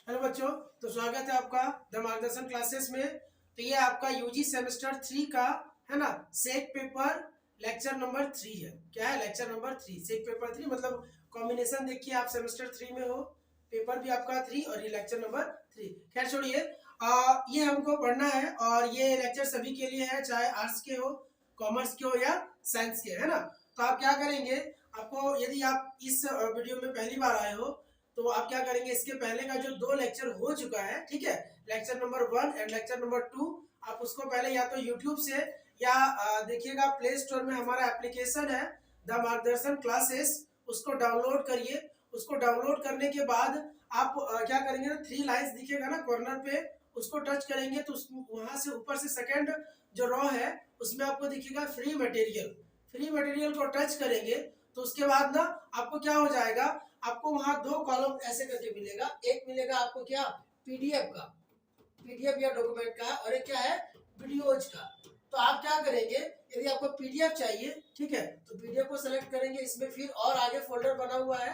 Hello बच्चों, तो स्वागत है आपका द मार्गदर्शन क्लासेस में। तो ये आपका यूजी सेमेस्टर 3 का है ना, सेक पेपर लेक्चर नंबर 3 है। क्या है? लेक्चर नंबर 3, सेक पेपर 3 मतलब कॉम्बिनेशन देखिए, आप सेमेस्टर 3 में हो, पेपर भी आपका 3 और ये लेक्चर नंबर 3। खैर छोड़िए, ये हमको पढ़ना है और ये लेक्चर सभी के लिए है, चाहे आर्ट्स के हो, कॉमर्स के हो या साइंस के, है ना। तो आप क्या करेंगे, आपको यदि आप इस वीडियो में पहली बार आए हो तो आप क्या करेंगे, इसके पहले का जो 2 लेक्चर हो चुका है, ठीक है, lecture number 1 and lecture number 2, आप उसको पहले या तो यूट्यूब से या देखिएगा प्ले स्टोर में हमारा एप्लीकेशन है द मार्गदर्शन क्लासेस, उसको डाउनलोड करिए। उसको डाउनलोड करने के बाद आप क्या करेंगे ना, 3 लाइंस दिखेगा ना कॉर्नर पे, उसको टच करेंगे तो वहां से ऊपर से सेकंड जो रॉ है उसमें आपको दिखेगा फ्री मटेरियल। फ्री मटेरियल को टच करेंगे तो उसके बाद ना आपको क्या हो जाएगा, आपको वहां 2 कॉलम ऐसे करके मिलेगा। एक मिलेगा आपको क्या, पीडीएफ का, पीडीएफ या डॉक्यूमेंट का, और एक क्या है, वीडियोज का। तो आप क्या करेंगे, यदि आपको पीडीएफ चाहिए, ठीक है, तो पीडीएफ को सेलेक्ट करेंगे। इसमें फिर और आगे फोल्डर बना हुआ है,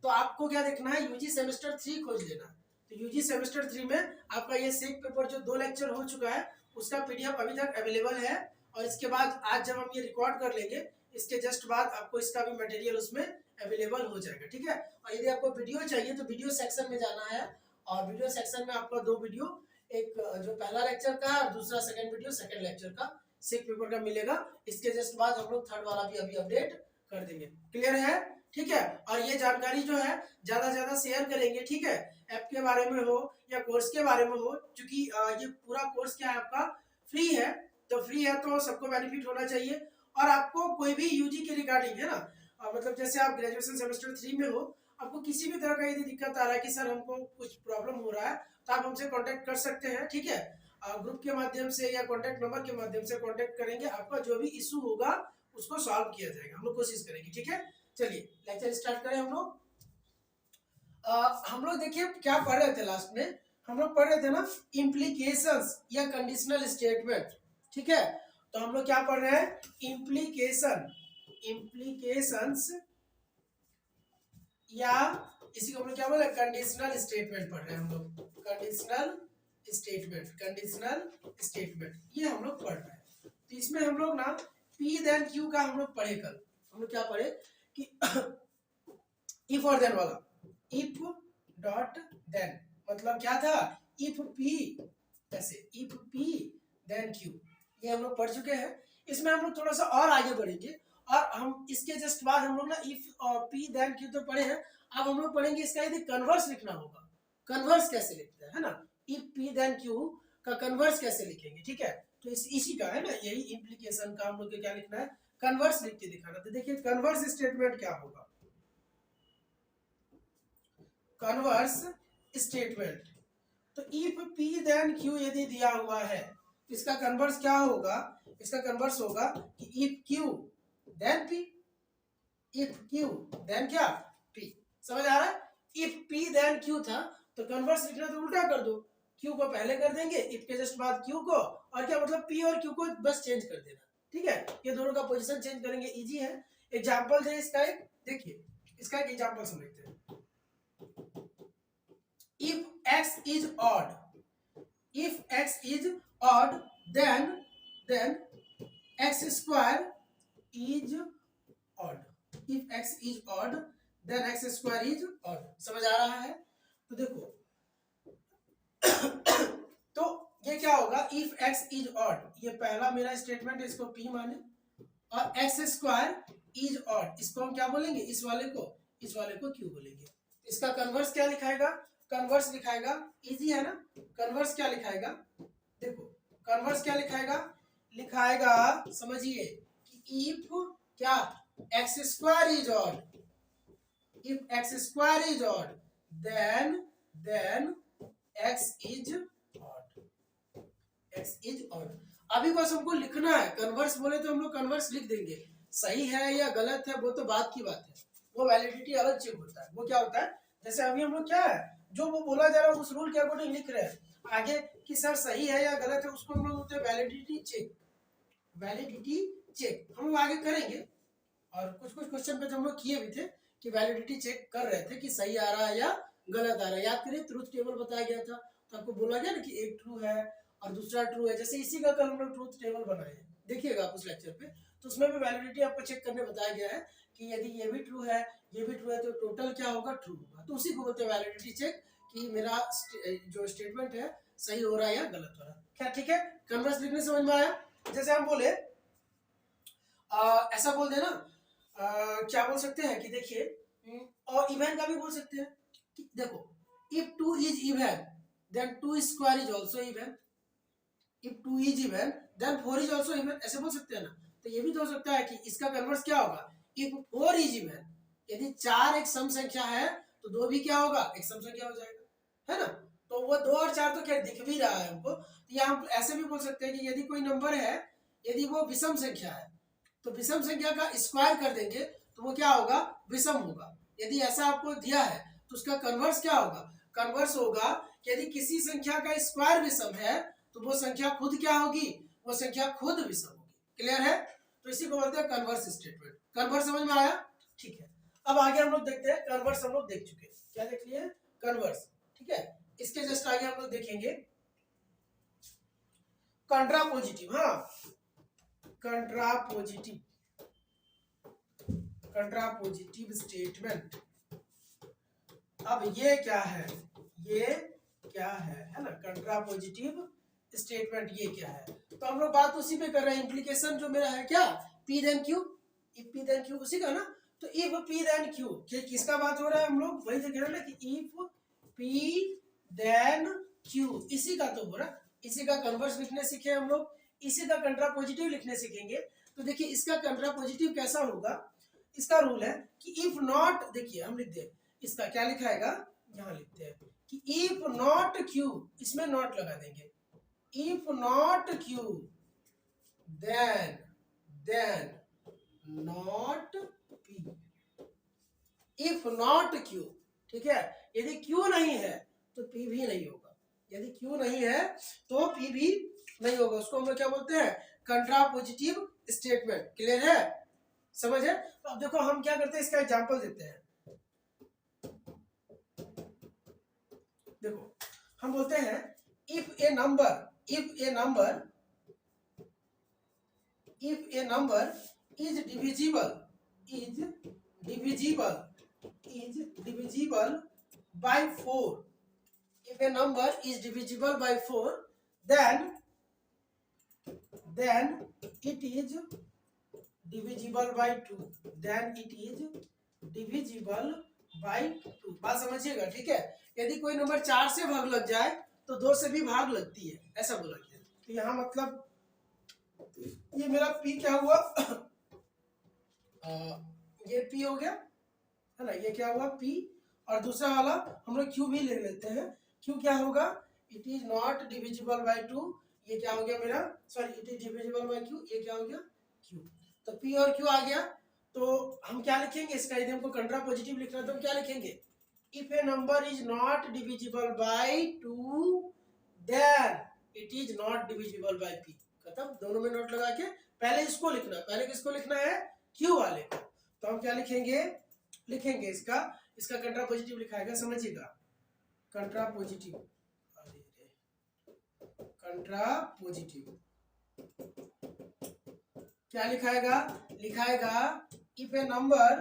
तो आपको क्या देखना है, यूजी सेमेस्टर 3 खोज लेना। तो यूजी सेमेस्टर 3 में आपका ये सेक पेपर जो 2 लेक्चर हो चुका है उसका पीडीएफ अभी तक अवेलेबल है। और इसके बाद आज जब हम ये रिकॉर्ड कर लेंगे, इसके जस्ट बाद आपको इसका भी मटेरियल उसमें अवेलेबल हो जाएगा, ठीक है। और यदि आपको वीडियो चाहिए तो वीडियो सेक्शन में जाना है, और वीडियो सेक्शन में आपको 2 वीडियो, एक जो पहला लेक्चर का और दूसरा सेकंड वीडियो सेकंड लेक्चर का सेक पेपर का मिलेगा। इसके जस्ट बाद हम लोग थर्ड वाला भी अभी अपडेट कर देंगे। क्लियर है? ठीक है। और ये जानकारी जो है ज्यादा से ज्यादा शेयर करेंगे, ठीक है, ऐप के बारे में हो या कोर्स के बारे में हो, क्योंकि ये पूरा कोर्स क्या है आपका, फ्री है। तो फ्री है तो सबको बेनिफिट होना चाहिए। और आपको कोई भी यूजी के रिगार्डिंग है ना, मतलब जैसे आप ग्रेजुएशन सेमेस्टर 3 में हो, आपको किसी भी तरह का यदि दिक्कत आ रहा है कि सर हमको कुछ प्रॉब्लम हो रहा है, तो आप हमसे कांटेक्ट कर सकते हैं, ठीक है। ग्रुप के माध्यम से या कांटेक्ट नंबर के माध्यम से कांटेक्ट करेंगे, आपका जो भी इशू होगा उसको सॉल्व किया जाएगा, हम लोग कोशिश करेंगे, ठीक है। चलिए लेक्चर स्टार्ट करें हम लोग। हम लोग देखिए क्या पढ़ रहे थे लास्ट में, हम लोग पढ़ रहे थे ना, इम्प्लीकेशंस या कंडीशनल स्टेटमेंट, ठीक है। तो हम लोग क्या पढ़ रहे हैं, इम्प्लीकेशन, इम्प्लीकेशंस या इसी को हम लोग क्या बोले, कंडीशनल स्टेटमेंट पढ़ रहे हैं हम लोग। कंडीशनल स्टेटमेंट, कंडीशनल स्टेटमेंट ये हम लोग पढ़ रहे हैं। तो इसमें हम लोग ना पी देन क्यू का हम लोग पढ़े कल। हम लोग क्या पढ़े कि इफ और देन वाला, इफ डॉट देन मतलब क्या था, इफ पी, ऐसे इफ पी देन क्यू, ये हम लोग पढ़ चुके हैं। इसमें हम लोग थोड़ा सा और आगे बढ़ेंगे, और हम इसके जस्ट बाद हम लोग ना इफ पी देन क्यू तो पढ़े हैं, अब हम लोग पढ़ेंगे इसका यदि कन्वर्स लिखना होगा, कन्वर्स कैसे लिखते हैं, है ना। इफ पी देन क्यू का कन्वर्स कैसे लिखेंगे, ठीक है। तो इसी का है ना, यही इम्प्लीकेशन का हम लोग को क्या लिखना है, कन्वर्स लिख के दिखाना। तो देखिए कन्वर्स स्टेटमेंट क्या होगा, कन्वर्स स्टेटमेंट। तो इफ पी देन क्यू यदि दिया हुआ है, इसका कन्वर्स क्या होगा, इसका कन्वर्स होगा कि if Q then P, if Q then क्या, पी। समझ आ रहा है? इफ पी देन क्यू था तो कन्वर्स लिखना तो उल्टा कर दो, क्यू को पहले कर देंगे, इफ के जस्ट बाद क्यू को, और क्या मतलब पी और क्यू को बस चेंज कर देना, ठीक है। ये दोनों का पोजीशन चेंज करेंगे, इजी है। एग्जांपल है इसका एक, देखिए इसका एक एग्जांपल समझते हैं। if x is odd, if x is odd, then x square is odd, if x is odd then x square is odd। समझ आ रहा है? तो देखो तो ये क्या होगा, if x is odd, ये पहला मेरा स्टेटमेंट है, इसको p माने, और x स्क्वायर इज odd, इसको हम क्या बोलेंगे, इस वाले को q बोलेंगे। इसका कन्वर्स क्या लिखाएगा, कन्वर्स लिखाएगा, इजी है ना। कन्वर्स क्या लिखाएगा, देखो कन्वर्स क्या लिखाएगा, लिखाएगा समझिए कि इफ क्या, x square is odd, if x square is odd then x is odd, x is odd. अभी बस हमको लिखना है, कन्वर्स बोले तो हम लोग कन्वर्स लिख देंगे, सही है या गलत है वो तो बात की बात है, वो वैलिडिटी अलग चेक होता है। वो क्या होता है, जैसे अभी हम लोग क्या है, जो वो बोला जा रहा है उस रूल के अकॉर्डिंग लिख रहे हैं, आगे कि सर सही है या गलत है उसको हम लोग बोलते हैं वैलिडिटी चेक, वैलिडिटी चेक हम लोग आगे करेंगे। और कुछ क्वेश्चन पे जो हम लोग किए भी थे कि वैलिडिटी चेक कर रहे थे कि सही आ रहा है या गलत आ रहा है। याद करिए ट्रूथ टेबल बताया गया था, तो आपको बोला गया ना कि एक ट्रू है और दूसरा ट्रू है, जैसे इसी का कल हम लोग ट्रूथ टेबल बनाए हैं, देखिएगा आप उस लेक्चर पे, तो उसमें भी वैलिडिटी आपको चेक करने बताया गया है कि यदि ये भी ट्रू है ये भी ट्रू है तो टोटल क्या होगा, ट्रू होगा। तो उसी को बोलते हैं वैलिडिटी चेक, कि मेरा जो स्टेटमेंट है सही हो रहा है या गलत हो रहा है। क्या ठीक है, कन्वर्स लिखने समझ में आया। जैसे हम बोले ऐसा बोल देना, क्या बोल सकते हैं कि देखिए, और इवन का भी बोल सकते हैं कि देखो, if 2 is even then 2 square is also even, if 2 is even then 4 is also even, ऐसे बोल सकते हैं ना। तो ये भी तो हो सकता है कि इसका कन्वर्स क्या होगा, इफ 4 इज इवन, यदि 4 एक सम संख्या है तो 2 भी क्या होगा, एक सम संख्या हो जाएगा, है ना। तो वो 2 और 4 तो खैर दिख भी रहा है हमको, तो या हम ऐसे भी बोल सकते हैं कि यदि कोई नंबर है, यदि वो विषम संख्या है तो विषम संख्या का स्क्वायर कर देंगे तो वो क्या होगा, विषम होगा। यदि ऐसा आपको दिया है तो उसका कन्वर्स क्या होगा, कन्वर्स होगा कि यदि किसी संख्या का स्क्वायर विषम है तो वो संख्या खुद क्या होगी, वो संख्या खुद विषम होगी। क्लियर है, तो इसी को बोलते हैं कन्वर्स स्टेटमेंट। कन्वर्स समझ में आया, ठीक है। अब आगे हम लोग देखते हैं, कन्वर्स हम लोग देख चुके हैं, क्या देख लिए, कन्वर्स, ठीक है। इसके जस्ट आगे हम लोग देखेंगे कंट्रापोजिटिव। हाँ, कंट्रापोजिटिव, कंट्रापोजिटिव स्टेटमेंट। अब ये क्या है, ये क्या है ना, कंट्रापोजिटिव स्टेटमेंट ये क्या है। तो हम लोग बात उसी पे कर रहे हैं, इंप्लीकेशन जो मेरा है क्या, P then Q, if P then Q उसी का ना। तो इफ पी देन क्यू, किसका बात हो रहा है, हम लोग वही देख रहे हैं ना कि इफ पी देन क्यू, इसी का तो हो रहा, इसी का कन्वर्स लिखने सीखे हम लोग, इसी का कंट्रापोजिटिव लिखने सीखेंगे। तो देखिए इसका कंट्रापोजिटिव कैसा होगा, इसका रूल है कि इफ नॉट, देखिए हम लिखते हैं इसका क्या लिखाएगा, यहाँ लिखते हैं कि इफ नॉट क्यू, इसमें नॉट लगा देंगे, if not Q then not P, if not Q, ठीक है। यदि क्यू नहीं है तो पी भी नहीं होगा, यदि क्यू नहीं है तो पी भी नहीं होगा, उसको हम लोग क्या बोलते हैं, कंट्रापोजिटिव स्टेटमेंट। क्लियर है, समझ है। तो अब देखो हम क्या करते हैं, इसका एग्जांपल देते हैं। देखो हम बोलते हैं if a number is divisible by 4, if a number is divisible by 4 then it is divisible by 2, then it is divisible by 2। बात समझिएगा, ठीक है। यदि कोई नंबर 4 से भाग लग जाए तो 2 से भी भाग लगती है, ऐसा बोला गया। तो यहाँ मतलब ये मेरा p क्या हुआ, ये p हो गया, है ना, ये क्या हुआ p, और दूसरा वाला हम लोग q भी ले लेते हैं। q क्या होगा, it is not divisible by 2, ये क्या हो गया मेरा, sorry it is divisible by q, ये क्या हो गया q। तो p और q आ गया, तो हम क्या लिखेंगे इसका, यदि हमको कंट्रापोजिटिव लिखना है तो हम क्या लिखेंगे, if a number is not divisible by 2 then it is not divisible by p। खत्म, दोनों में नोट लगा के पहले इसको लिखना है, पहले किसको लिखना है, q वाले को। तो हम क्या लिखेंगे, लिखेंगे इसका कंट्रापोजिटिव लिखाएगा, समझिएगा, कंट्रापोजिटिव, कंट्रापोजिटिव क्या लिखाएगा, if a number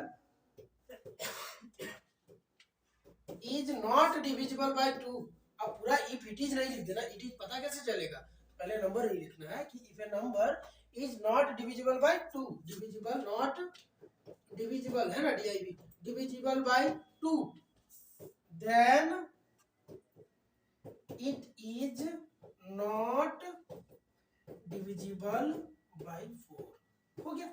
is not divisible by 2। अब पूरा इफ इट इज नहीं लिख देना, इट इज पता कैसे चलेगा, पहले नंबर ही लिखना है कि if a number is not divisible by 2, divisible not divisible है ना, div divisible by 2 then it is not divisible by 4। हो गया।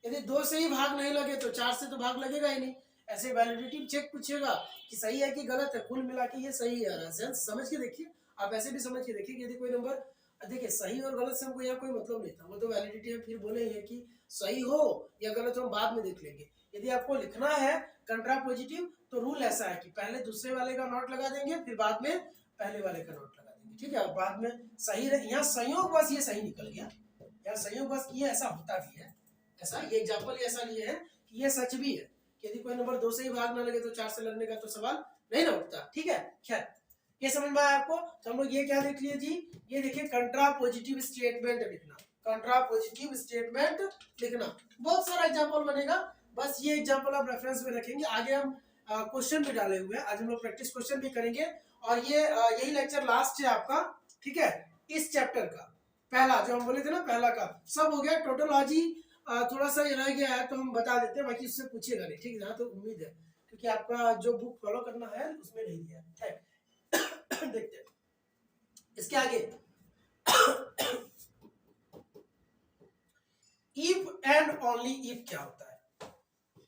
यदि 2 से ही भाग नहीं लगे तो 4 से तो भाग लगेगा ही नहीं। ऐसे वैलिडिटी चेक पूछेगा कि सही है कि गलत है, कुल मिला के ये सही है, सेंस समझ के देखिए। आप ऐसे भी समझ के देखिए, यदि कोई नंबर, देखिए सही और गलत से हमको यहाँ कोई मतलब नहीं था, वो तो वैलिडिटी हम फिर बोलेंगे कि सही हो या गलत हो हम बाद में देख लेंगे। यदि आपको लिखना है कंट्रापोजिटिव तो रूल ऐसा है कि पहले दूसरे वाले का नोट लगा देंगे, फिर बाद में पहले वाले का नोट लगा देंगे, ठीक है। बाद में सही रहे, यहाँ संयोग बस ये सही निकल गया, यहाँ संयोग बस ये ऐसा होता भी है, ऐसा ये एग्जाम्पल ऐसा लिए है कि ये सच भी है कि यदि कोई नंबर 2 से ही भाग ना लगे तो 4 से लगने का तो सवाल नहीं ना उठता, ठीक है। खैर ये समझ में आया आपको। तो हम लोग ये क्या देख लिए जी, ये देखिए कंट्रापोजिटिव स्टेटमेंट लिखना, कंट्रापोजिटिव स्टेटमेंट लिखना। बहुत सारा एग्जांपल बनेगा, बस ये एग्जांपल आप रेफरेंस में रखेंगे। आगे हम क्वेश्चन भी डाले हुए हैं, आज हम लोग प्रैक्टिस क्वेश्चन भी करेंगे। और ये यही लेक्चर लास्ट है आपका, ठीक है, इस चैप्टर का। पहला जो हम बोले थे ना, पहला का सब हो गया टोटल। आज ही थोड़ा सा ये रह गया है तो हम बता देते हैं, बाकी उससे पूछिएगा नहीं, ठीक है, जहाँ तो उम्मीद है, क्योंकि आपका जो बुक फॉलो करना है उसमें नहीं दिया है। देखते हैं इसके आगे। इफ एंड ओनली इफ क्या होता है?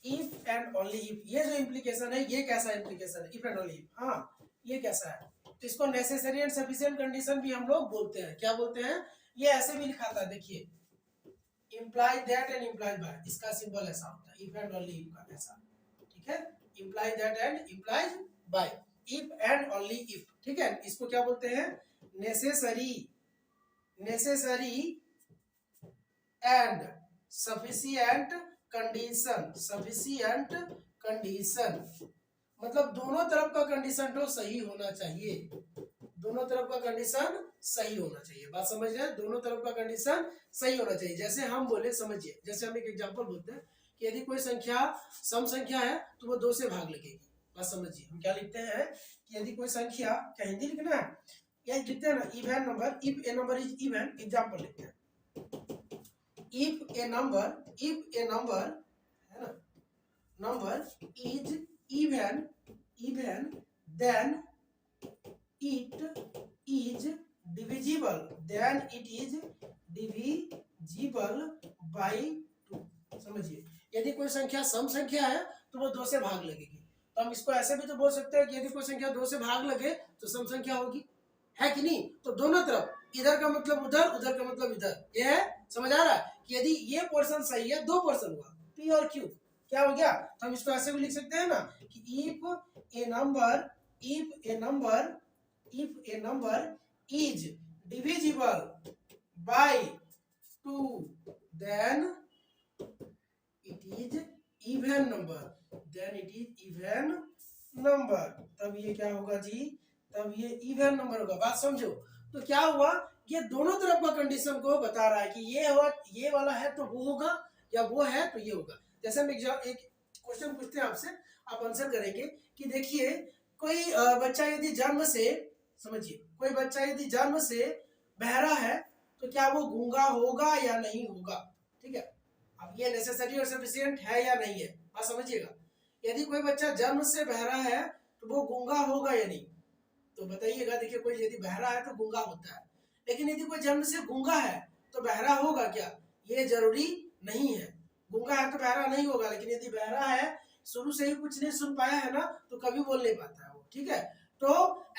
इफ एंड ओनली इफ, ये जो इम्प्लीकेशन है, ये कैसा इम्प्लीकेशन है? इफ एंड ओनली इफ, हाँ ये कैसा है? तो इसको नेसेसरी एंड सफिशिएंट कंडीशन भी हम लोग बोलते हैं। क्या बोलते हैं? ये ऐसे भी लिखा था, देखिए, imply that and imply by, इसका सिंबल ऐसा होता है, इफ एंड ओनली इफ का ऐसा, ठीक है, imply that and implies by, if and only if, ठीक है। इसको क्या बोलते हैं? Necessary, necessary and sufficient condition, sufficient condition, मतलब दोनों तरफ का कंडीशन तो सही होना चाहिए, दोनों तरफ का कंडीशन सही होना चाहिए। बात समझ रहे हैं? दोनों तरफ का कंडीशन सही होना चाहिए। जैसे हम बोले, समझिए, जैसे हम एक एग्जांपल बोलते हैं कि यदि कोई संख्या सम संख्या है तो वो 2 से भाग लगेगी। बात समझिए, हम क्या लिखते हैं कि यदि कोई संख्या, क्या हिंदी लिखना है या लिखते हैं ना, even number, if a number is even, example लिखते हैं, if a number, if a number है ना, number is even, even then it is divisible, then it is divisible by 2। समझिए, यदि कोई संख्या सम संख्या है तो वो 2 से भाग लगेगी। तो हम इसको ऐसे भी तो बोल सकते हैं कि यदि कोई संख्या 2 से भाग लगे तो सम संख्या होगी, है कि नहीं? तो दोनों तरफ, इधर का मतलब उधर, उधर का मतलब इधर, ये है, समझ आ रहा है कि यदि ये पोर्शन सही है, 2 पोर्शन हुआ, पी और क्यू, क्या हो गया? तो हम इसको ऐसे भी लिख सकते हैं ना कि if a number, if a number, if a number is divisible by 2 then it is even number, then it is even number। तब ये क्या होगा जी? तब ये इवन नंबर होगा। बात समझो। तो क्या हुआ, ये दोनों तरफ का कंडीशन को बता रहा है कि ये हुआ, ये वाला है तो वो होगा, या वो है तो ये होगा। जैसे हम एक क्वेश्चन पूछते हैं आपसे, आप आंसर करेंगे कि देखिए, कोई बच्चा यदि जन्म से, समझिए, कोई बच्चा यदि जन्म से बहरा है तो क्या वो गूंगा होगा या नहीं होगा? ठीक है, अब ये नेसेसरी और सफिशिएंट है या नहीं है, बात समझिएगा। यदि कोई बच्चा जन्म से बहरा है तो वो गूंगा होगा या नहीं? तो बताइएगा। देखिए, कोई यदि बहरा है तो गूंगा होता है, लेकिन यदि कोई जन्म से गूंगा है तो बहरा होगा क्या? ये जरूरी नहीं है। गूंगा है तो बहरा नहीं होगा, लेकिन यदि बहरा है, शुरू से ही कुछ नहीं सुन पाया है ना, तो कभी बोल नहीं पाता है वो, ठीक है। तो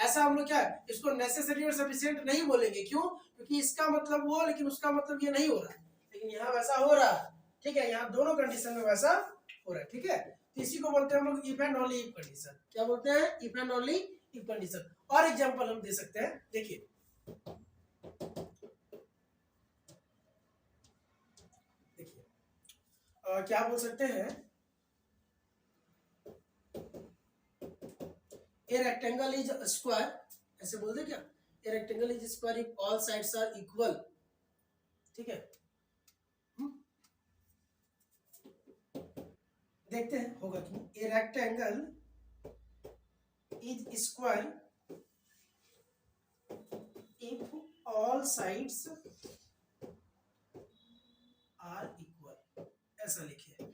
ऐसा हम लोग क्या है, इसको नेसेसरी और सफिशिएंट नहीं बोलेंगे। क्यों? क्योंकि इसका मतलब वो, लेकिन उसका मतलब ये नहीं हो रहा है, लेकिन यहाँ वैसा हो रहा है, ठीक है, यहाँ दोनों कंडीशन में वैसा हो रहा है, ठीक है। तो इसी को बोलते हैं हम लोग if and only if condition. क्या बोलते हैं? If and only if condition. और एग्जांपल हम दे सकते हैं, देखिए, क्या बोल सकते हैं, A rectangle is a square, ऐसे बोल दे क्या? A rectangle is a square if all sides are equal, ठीक है। देखते हैं होगा कि A rectangle is square if all sides are equal, ऐसा लिखिए।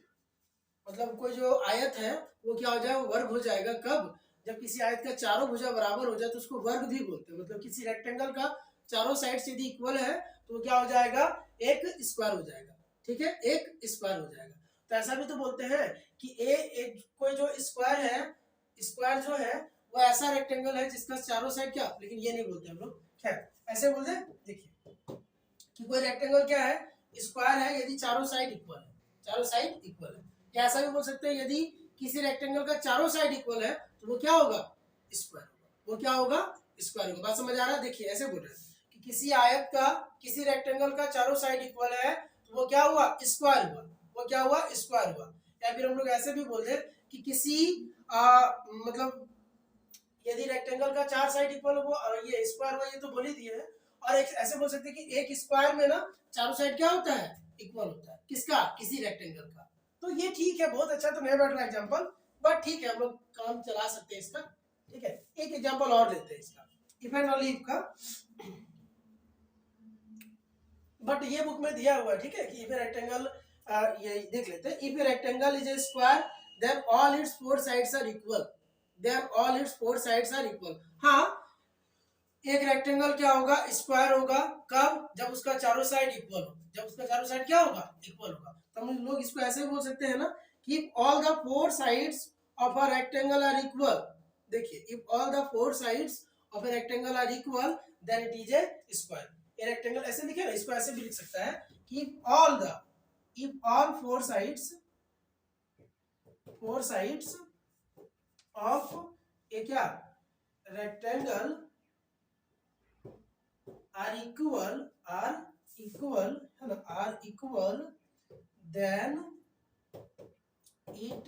मतलब कोई जो आयत है वो क्या हो जाएगा? वर्ग हो जाएगा। कब? जब किसी आयत का चारों भुजा बराबर हो जाए तो उसको वर्ग भी बोलते हैं। मतलब किसी रेक्टेंगल का चारों साइड से यदि इक्वल है तो क्या हो जाएगा? एक स्क्वायर हो जाएगा, ठीक है, एक स्क्वायर हो जाएगा। तो ऐसा भी तो बोलते हैं कि कोई जो स्क्वायर है, स्क्वायर जो है वो ऐसा रेक्टेंगल है जिसका चारों साइड क्या, लेकिन ये नहीं बोलते हम लोग। खैर, ऐसे बोलते हैं, देखिए, कि कोई रेक्टेंगल क्या है? स्क्वायर है यदि चारों साइड इक्वल है, चारों साइड इक्वल है। या ऐसा भी बोल सकते हैं, यदि किसी रेक्टेंगल का चारों साइड इक्वल है तो वो क्या होगा? स्क्वायर होगा। वो क्या होगा? स्क्वायर होगा। बात समझ आ रहा है? देखिए, ऐसे बोल रहे हैं कि किसी आयत का, किसी रेक्टेंगल का चारों साइड इक्वल है तो वो क्या हुआ? स्क्वायर हुआ। वो क्या हुआ? स्क्वायर हुआ। या फिर हम लोग ऐसे भी बोल दे कि किसी मतलब यदि रेक्टेंगल का 4 साइड इक्वल हो, ये स्क्वायर हुआ, ये तो बोल ही दिए हैं। और एक ऐसे बोल सकते हैं कि एक स्क्वायर में ना चारों साइड क्या होता है, इक्वल होता है, किसका, किसी रेक्टेंगल का। तो ये ठीक है, बहुत अच्छा, तो नहीं बैठ रहा एग्जाम्पल, बट ठीक है, हम लोग काम चला सकते हैं इसका। ठीक है, एक एग्जाम्पल और लेते हैं इसका, इफ एंड ओनली इफ का, बट ये बुक में दिया हुआ है। ठीक है, कि इफ ए रेक्टेंगल, ये देख लेते हैं, if a rectangle is a square then all its four sides are equal, then all its four sides are equal. हाँ, एक रेक्टेंगल क्या होगा, स्क्वायर होगा, कब, जब उसका चारों साइड इक्वल हो, जब उसका चारों साइड क्या होगा, इक्वल होगा। तो हम लोग इसको ऐसे भी बोल सकते हैं ना कि all the four sides of a rectangle are equal. देखिए, if all the four sides of a rectangle are equal then it is a square. ये रेक्टेंगल ऐसे लिखे ना, इसको ऐसे भी लिख सकता है कि if all four sides of a क्या, रेक्टेंगल are equal है ना, are equal then it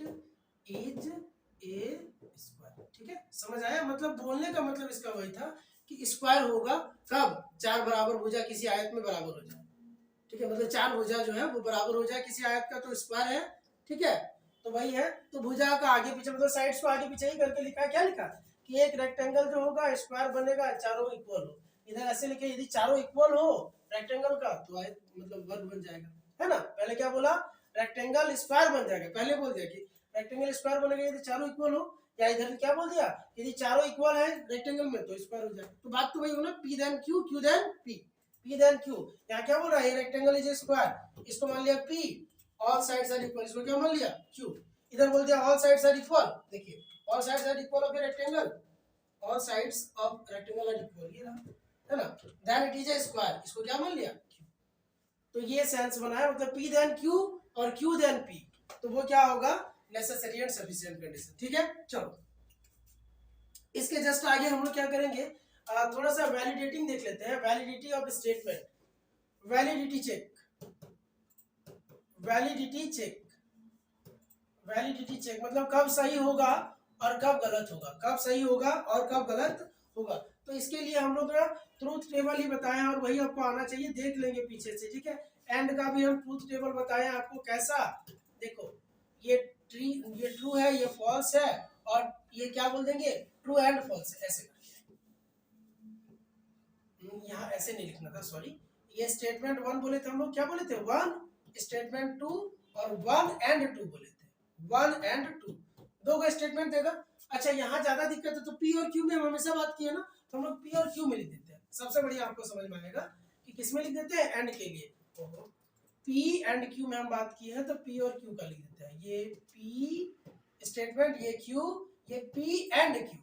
is a square। ठीक है, समझ आया, मतलब बोलने का मतलब इसका वही था कि स्क्वायर होगा कब, चार बराबर भुजा किसी आयत में बराबर हो जाए। ठीक है, मतलब चार भुजा जो है वो बराबर हो जाए किसी आयत का, तो स्क्वायर है। ठीक है, तो वही है, तो भुजा का आगे पीछे मतलब साइड्स को आगे पीछे ही करके लिखा है। क्या लिखा कि एक रेक्टेंगल जो होगा स्क्वायर बनेगा, चारों इक्वल हो। इधर ऐसे लिखे, यदि चारों इक्वल हो रेक्टेंगल का तो आयत मतलब वर्ग बन जाएगा, है ना। पहले क्या बोला, रेक्टेंगल स्क्वायर बन जाएगा, पहले बोल दिया कि रेक्टेंगल स्क्वायर बनेगा यदि चारों इक्वल हो, या इधर क्या बोल दिया, यदि चारों इक्वल है रेक्टेंगल में तो स्क्वायर हो जाएगा। तो बात तो वही हो ना, P then Q, Q then P, P then Q. यहाँ क्या बोल रहा है, ये रेक्टेंगल इज स्क्वायर, इसको मान लिया P, all sides are equal, इसको क्या मान लिया क्यू। इधर बोल दिया ऑल साइड्स आर इक्वल, देखिए all sides are equal of a rectangle, all sides of rectangle are equal, ये रहा, है ना, then it is a square, इसको क्या मान लिया क्यू। तो ये सेंस बना है, मतलब पी देन क्यू और क्यू देन पी, तो वो क्या होगा, नेसेसरी एंड सफिशिएंट कंडीशन। ठीक है, चलो इसके जस्ट आगे हम लोग क्या करेंगे, थोड़ा सा वैलिडेटिंग देख लेते हैं, validity of statement, validity check, validity check, validity check मतलब कब सही होगा और कब गलत होगा, कब सही होगा और कब गलत होगा। तो इसके लिए हम लोग ट्रूथ टेबल ही बताए हैं और वही आपको आना चाहिए, देख लेंगे पीछे से। ठीक है, एंड का भी हम ट्रूथ टेबल बताए आपको, कैसा, देखो ये ट्रू है, ये फॉल्स है, और ये क्या बोल देंगे, ट्रू एंड फॉल्स, ऐसे यहाँ ऐसे नहीं लिखना था, सॉरी, ये स्टेटमेंट वन बोले थे हम लोग, क्या बोले थे, वन, स्टेटमेंट टू और वन एंड टू बोले थे, वन एंड टू, दो का स्टेटमेंट देगा। अच्छा, यहाँ ज्यादा दिक्कत है, तो पी और क्यू में हम हमेशा बात की है ना, तो हम लोग पी और क्यू में लिख देते हैं, सबसे बढ़िया आपको समझ में आएगा कि किसमें लिख देते हैं, एंड के लिए। पी एंड क्यू में हम बात की है तो पी और क्यू का लिख देते हैं, ये पी स्टेटमेंट, ये क्यू, ये P and Q,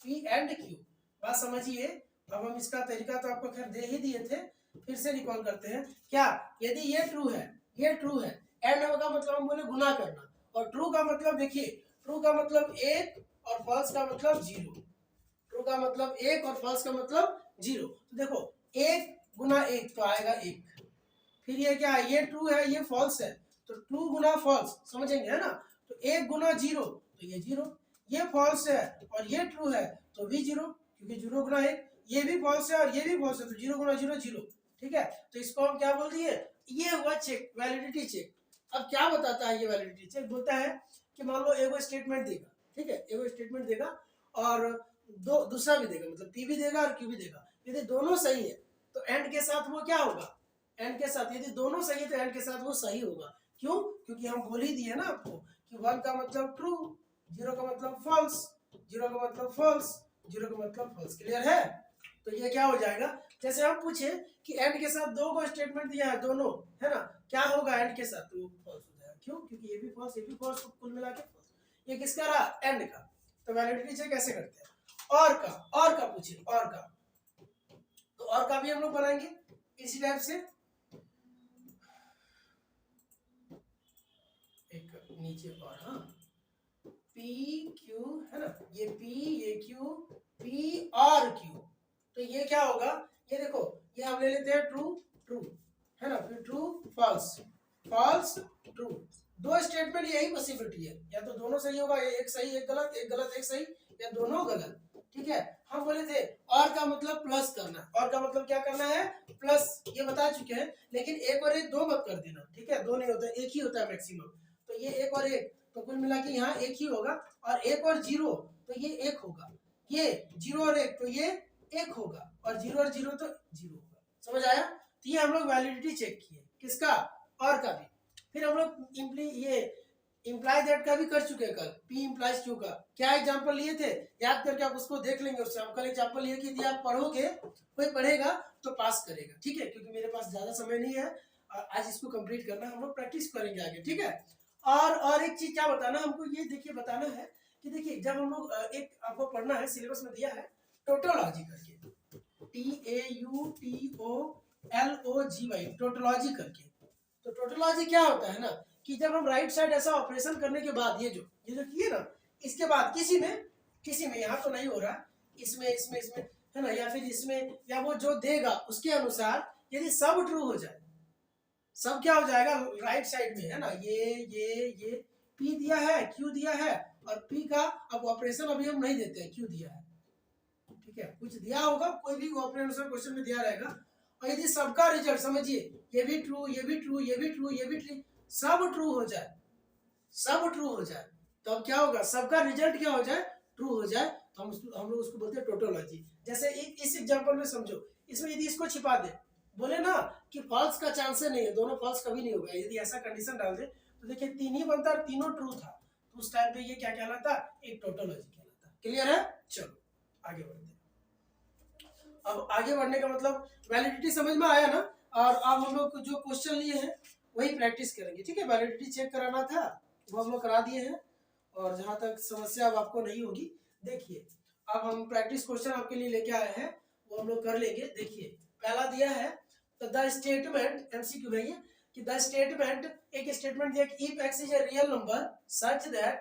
P and Q, बात समझिए। अब हम इसका तरीका तो आपको खैर दे ही दिए थे, फिर से रिकॉल करते हैं। क्या, यदि ये ट्रू है, ये ट्रू है, एंड का मतलब हम बोले गुना करना, और ट्रू का मतलब देखिए, ट्रू का मतलब एक और फॉल्स का मतलब जीरो, ट्रू का मतलब एक और फॉल्स का मतलब जीरो। तो देखो एक गुना एक तो आएगा एक, फिर ये क्या है, ये ट्रू है, ये फॉल्स है, तो ट्रू गुना फॉल्स, समझेंगे है ना। तो एक गुना जीरो तो ये जीरो, ये फॉल्स है और ये ट्रू है तो भी जीरो, क्योंकि जीरो गुना एक, ये भी फॉल्स है और ये भी फॉल्स है, तो जीरो गुना जीरो जीरो। ठीक है, तो इसको हम क्या बोल दिए, ये हुआ चेक, वैलिडिटी चेक। अब क्या बताता है ये वैलिडिटी चेक, बोलता है कि मान लो एगो स्टेटमेंट देगा, ठीक है, एगो स्टेटमेंट देगा और दूसरा भी देगा, मतलब पी भी देगा और क्यू भी देगा। यदि दोनों सही है तो एंड के साथ वो क्या होगा, एंड के साथ, यदि दोनों सही है तो एंड के साथ वो सही होगा। क्यों, क्योंकि हम बोल ही दिए ना आपको कि वन का मतलब ट्रू, जीरो का मतलब फॉल्स, जीरो का मतलब फॉल्स, जीरो का मतलब फॉल्स। क्लियर है, तो ये क्या हो जाएगा, जैसे हम पूछे कि एंड के साथ दो को स्टेटमेंट दिया है दोनों, है ना, क्या होगा एंड के साथ, तो फॉल्स हो जाएगा। क्यों, क्योंकि ये भी फॉल्स, ये भी फॉल्स, कुल मिला के फॉल्स। ये किसका रहा, एंड का। तो वैलिडिटी चेक कैसे करते हैं, और का पूछिए, और का, तो और का भी हम लोग बनाएंगे इसी टाइप से, एक नीचे और, हाँ, पी क्यू है ना, ये पी, ये क्यू, पी और क्यू, तो ये क्या होगा, ये देखो, ये हम ले लेते हैं ट्रू, ट्रू है ना, फिर ट्रू फॉल्स, फॉल्स ट्रू। दो स्टेटमेंट यही पॉसिबिलिटी है, या तो दोनों सही होगा, एक सही एक गलत, एक गलत एक सही, या दोनों गलत। ठीक है, हम बोले थे और का मतलब प्लस करना, और का मतलब क्या करना है, प्लस, ये बता चुके हैं। लेकिन एक और एक दो मत कर देना, ठीक है, दो नहीं होता, एक ही होता है मैक्सिमम। तो ये एक और एक, तो कुल मिला के यहाँ एक ही होगा, और एक और जीरो तो ये एक होगा, ये जीरो और एक तो ये एक होगा, और जीरो और जीरो तो जीरो होगा। समझ आया? तो ये हम लोग वैलिडिटी चेक किए किसका, और का भी। फिर हम लोग ये इम्प्लाई दैट का भी कर चुके हैं कल, पी इम्प्लाइज क्यू का। क्या एग्जांपल लिए थे, याद करके आप उसको देख लेंगे। उससे हम कल एग्जांपल लिए कि यदि आप पढ़ोगे, कोई पढ़ेगा तो पास करेगा, ठीक है, क्योंकि मेरे पास ज्यादा समय नहीं है और आज इसको कंप्लीट करना है, हम लोग प्रैक्टिस करेंगे आगे, ठीक है। और एक चीज क्या बताना हमको, ये देखिए बताना है कि देखिए जब हम लोग एक आपको पढ़ना है, सिलेबस में दिया है टोटोलॉजी करके, TAUTOLOGY, टोटोलॉजी करके। तो टोटोलॉजी क्या होता है ना, कि जब हम राइट साइड ऐसा ऑपरेशन करने के बाद ये जो किए ना, इसके बाद किसी में यहाँ तो नहीं हो रहा, इसमें है ना, या फिर इसमें, या वो जो देगा उसके अनुसार यदि सब ट्रू हो जाए, सब क्या हो जाएगा राइट साइड में, है ना, ये P दिया है, Q दिया है, और P का अब ऑपरेशन अभी हम नहीं देते हैं, Q दिया है, ठीक है, कुछ दिया होगा, कोई भी ऑपरेशन क्वेश्चन में दिया रहेगा, और यदि सबका रिजल्ट समझिए, ये भी ट्रू, ये भी ट्रू, ये भी ट्रू, ये भी ट्रू, सब ट्रू हो जाए, सब ट्रू हो जाए, तो अब क्या होगा, सबका रिजल्ट क्या हो जाए, ट्रू हो जाए, तो हम लोग उसको बोलते हैं टोटोलॉजी। जैसे इस एग्जांपल में समझो, इसमें यदि इसको छिपा दे, बोले ना कि फॉल्स का चांस नहीं है, दोनों फॉल्स कभी नहीं होगा, यदि ऐसा कंडीशन डाल दे तो देखिए तीन ही बनता और तीनों ट्रू था, तो उस टाइम पे ये क्या कहलाता, एक टोटोलॉजी कहलाता। क्लियर है? चलो आगे बढ़ते हैं। अब आगे बढ़ने का मतलब वैलिडिटी समझ में आया ना, और अब हम लोग जो क्वेश्चन लिए हैं वही प्रैक्टिस करेंगे, ठीक है। वैलिडिटी चेक कराना था वो हम लोग करा दिए हैं, और जहां तक समस्या अब आपको नहीं होगी, देखिए अब हम प्रैक्टिस क्वेश्चन आपके लिए लेके आए हैं, वो हम लोग कर लेंगे। देखिए पहला दिया है, तो द स्टेटमेंट, एमसीक्यू है ये, कि द स्टेटमेंट, एक स्टेटमेंट दिया कि if x is a real number such that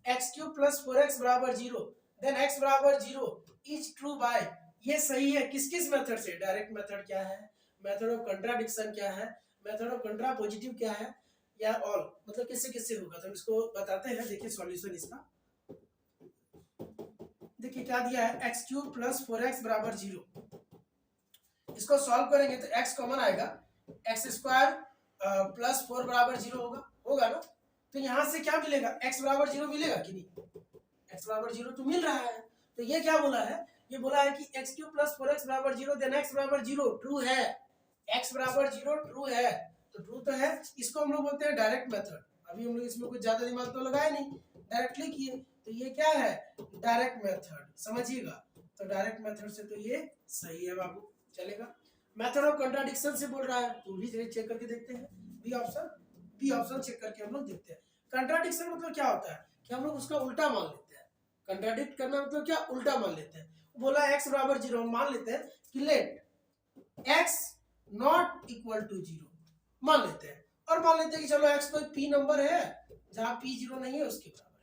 x³ + 4x = 0 then x = 0 is true by, ये सही है किस किस मेथड से, डायरेक्ट मेथड क्या है, मेथड ऑफ कंट्राडिक्शन क्या है, मेथड ऑफ कंट्रापोजिटिव क्या है, या ऑल, मतलब किससे किससे होगा, तो इसको बताते हैं। देखिए सॉल्यूशन इसका, देखिए क्या दिया है, x³ + 4x = 0, इसको सॉल्व करेंगे तो x कॉमन आएगा, x² + 4 = 0 होगा ना, तो यहां से क्या मिलेगा, x = 0 मिलेगा कि नहीं, x = 0 तो मिल रहा है। तो ये क्या बोला है, ये बोला है कि x³ + 4x = 0 then x = 0 true है, x = 0 ट्रू है, तो ट्रू तो है, इसको हम लोग बोलते हैं डायरेक्ट मेथड। अभी हम लोग इसमें कुछ ज्यादा दिमाग तो लगाए नहीं, डायरेक्टली किए, तो ये क्या है, डायरेक्ट मेथड, समझिएगा। तो डायरेक्ट मेथड से तो ये सही है बाबू, चलेगा। मेथड ऑफ कंट्राडिक्शन से बोल रहा है, तो भी चेक करके देखते हैं, बी ऑप्शन चेक करके हम लोग देखते हैं। कंट्राडिक्शन मतलब क्या होता है, कि हम लोग उसका उल्टा मान लेते हैं, कंट्राडिक्ट करना मतलब क्या, उल्टा मान लेते हैं। बोला x = 0, हम मान लेते हैं कि लेट x ≠ = 0 मान लेते हैं, और मान लेते हैं कि चलो x कोई p नंबर है जहां p 0 नहीं है उसके बराबर है,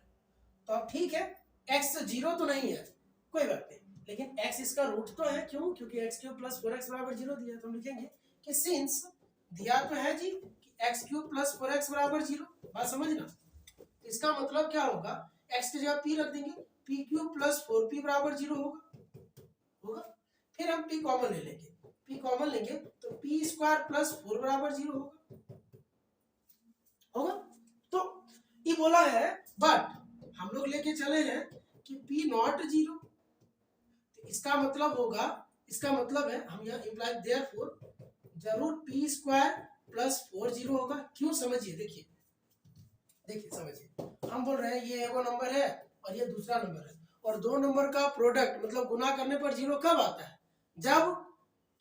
तो अब ठीक है, x 0 तो नहीं है, कोई बात नहीं, लेकिन x इसका रूट तो है, क्यों, क्योंकि x³ + 4x = 0 दिया, तो हम लिखेंगे कि सिंस दिया तो है जी कि x³ + 4x = 0, बात समझना, इसका मतलब क्या होगा, x की जगह p रख देंगे, p³ + 4p = 0 होगा। फिर हम p कॉमन ले लेंगे, p कॉमन लेंगे तो p² + 4 = 0 होगा। तो ये बोला है, बट हम लोग लेके चले हैं कि p ≠ 0, तो इसका मतलब होगा, इसका मतलब है हम यहाँ इम्प्लाई देयरफॉर जरूर p² + 4 0 होगा। क्यों, समझिए, देखिए समझिए, हम बोल रहे हैं ये एगो नंबर है और ये दूसरा नंबर है, और दो नंबर का प्रोडक्ट मतलब गुना करने पर 0 कब आता है, जब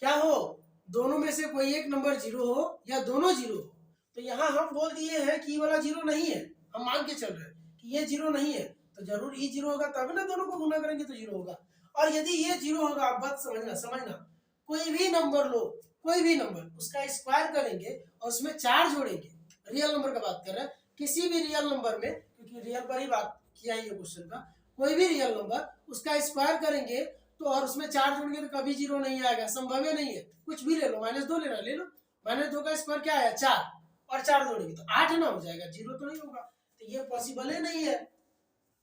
क्या हो, दोनों में से कोई एक नंबर 0 हो या दोनों 0 हो। तो यहाँ हम बोल दिए हैं कि ये वाला 0 नहीं है, हम मान के चल रहे हैं कि ये 0 नहीं है, तो जरूर ये 0 होगा, तभी ना दोनों को गुना करेंगे तो 0 होगा। और यदि ये 0 होगा, आप बात समझना, कोई भी नंबर लो, कोई भी नंबर, उसका स्क्वायर करेंगे और उसमें 4 जोड़ेंगे, रियल नंबर का बात कर रहे हैं, किसी भी रियल नंबर में, क्योंकि रियल पर ही बात किया है ये क्वेश्चन का, कोई भी रियल नंबर उसका स्क्वायर करेंगे तो और उसमें 4 जोड़ेंगे तो कभी 0 नहीं आएगा, संभव ही नहीं है। कुछ भी ले लो, -2 लेना ले लो, -2 का स्क्वायर क्या आया, 4, और 4 जोड़ेंगे तो 8 ना हो जाएगा, 0 तो नहीं होगा, तो ये पॉसिबल ही नहीं है।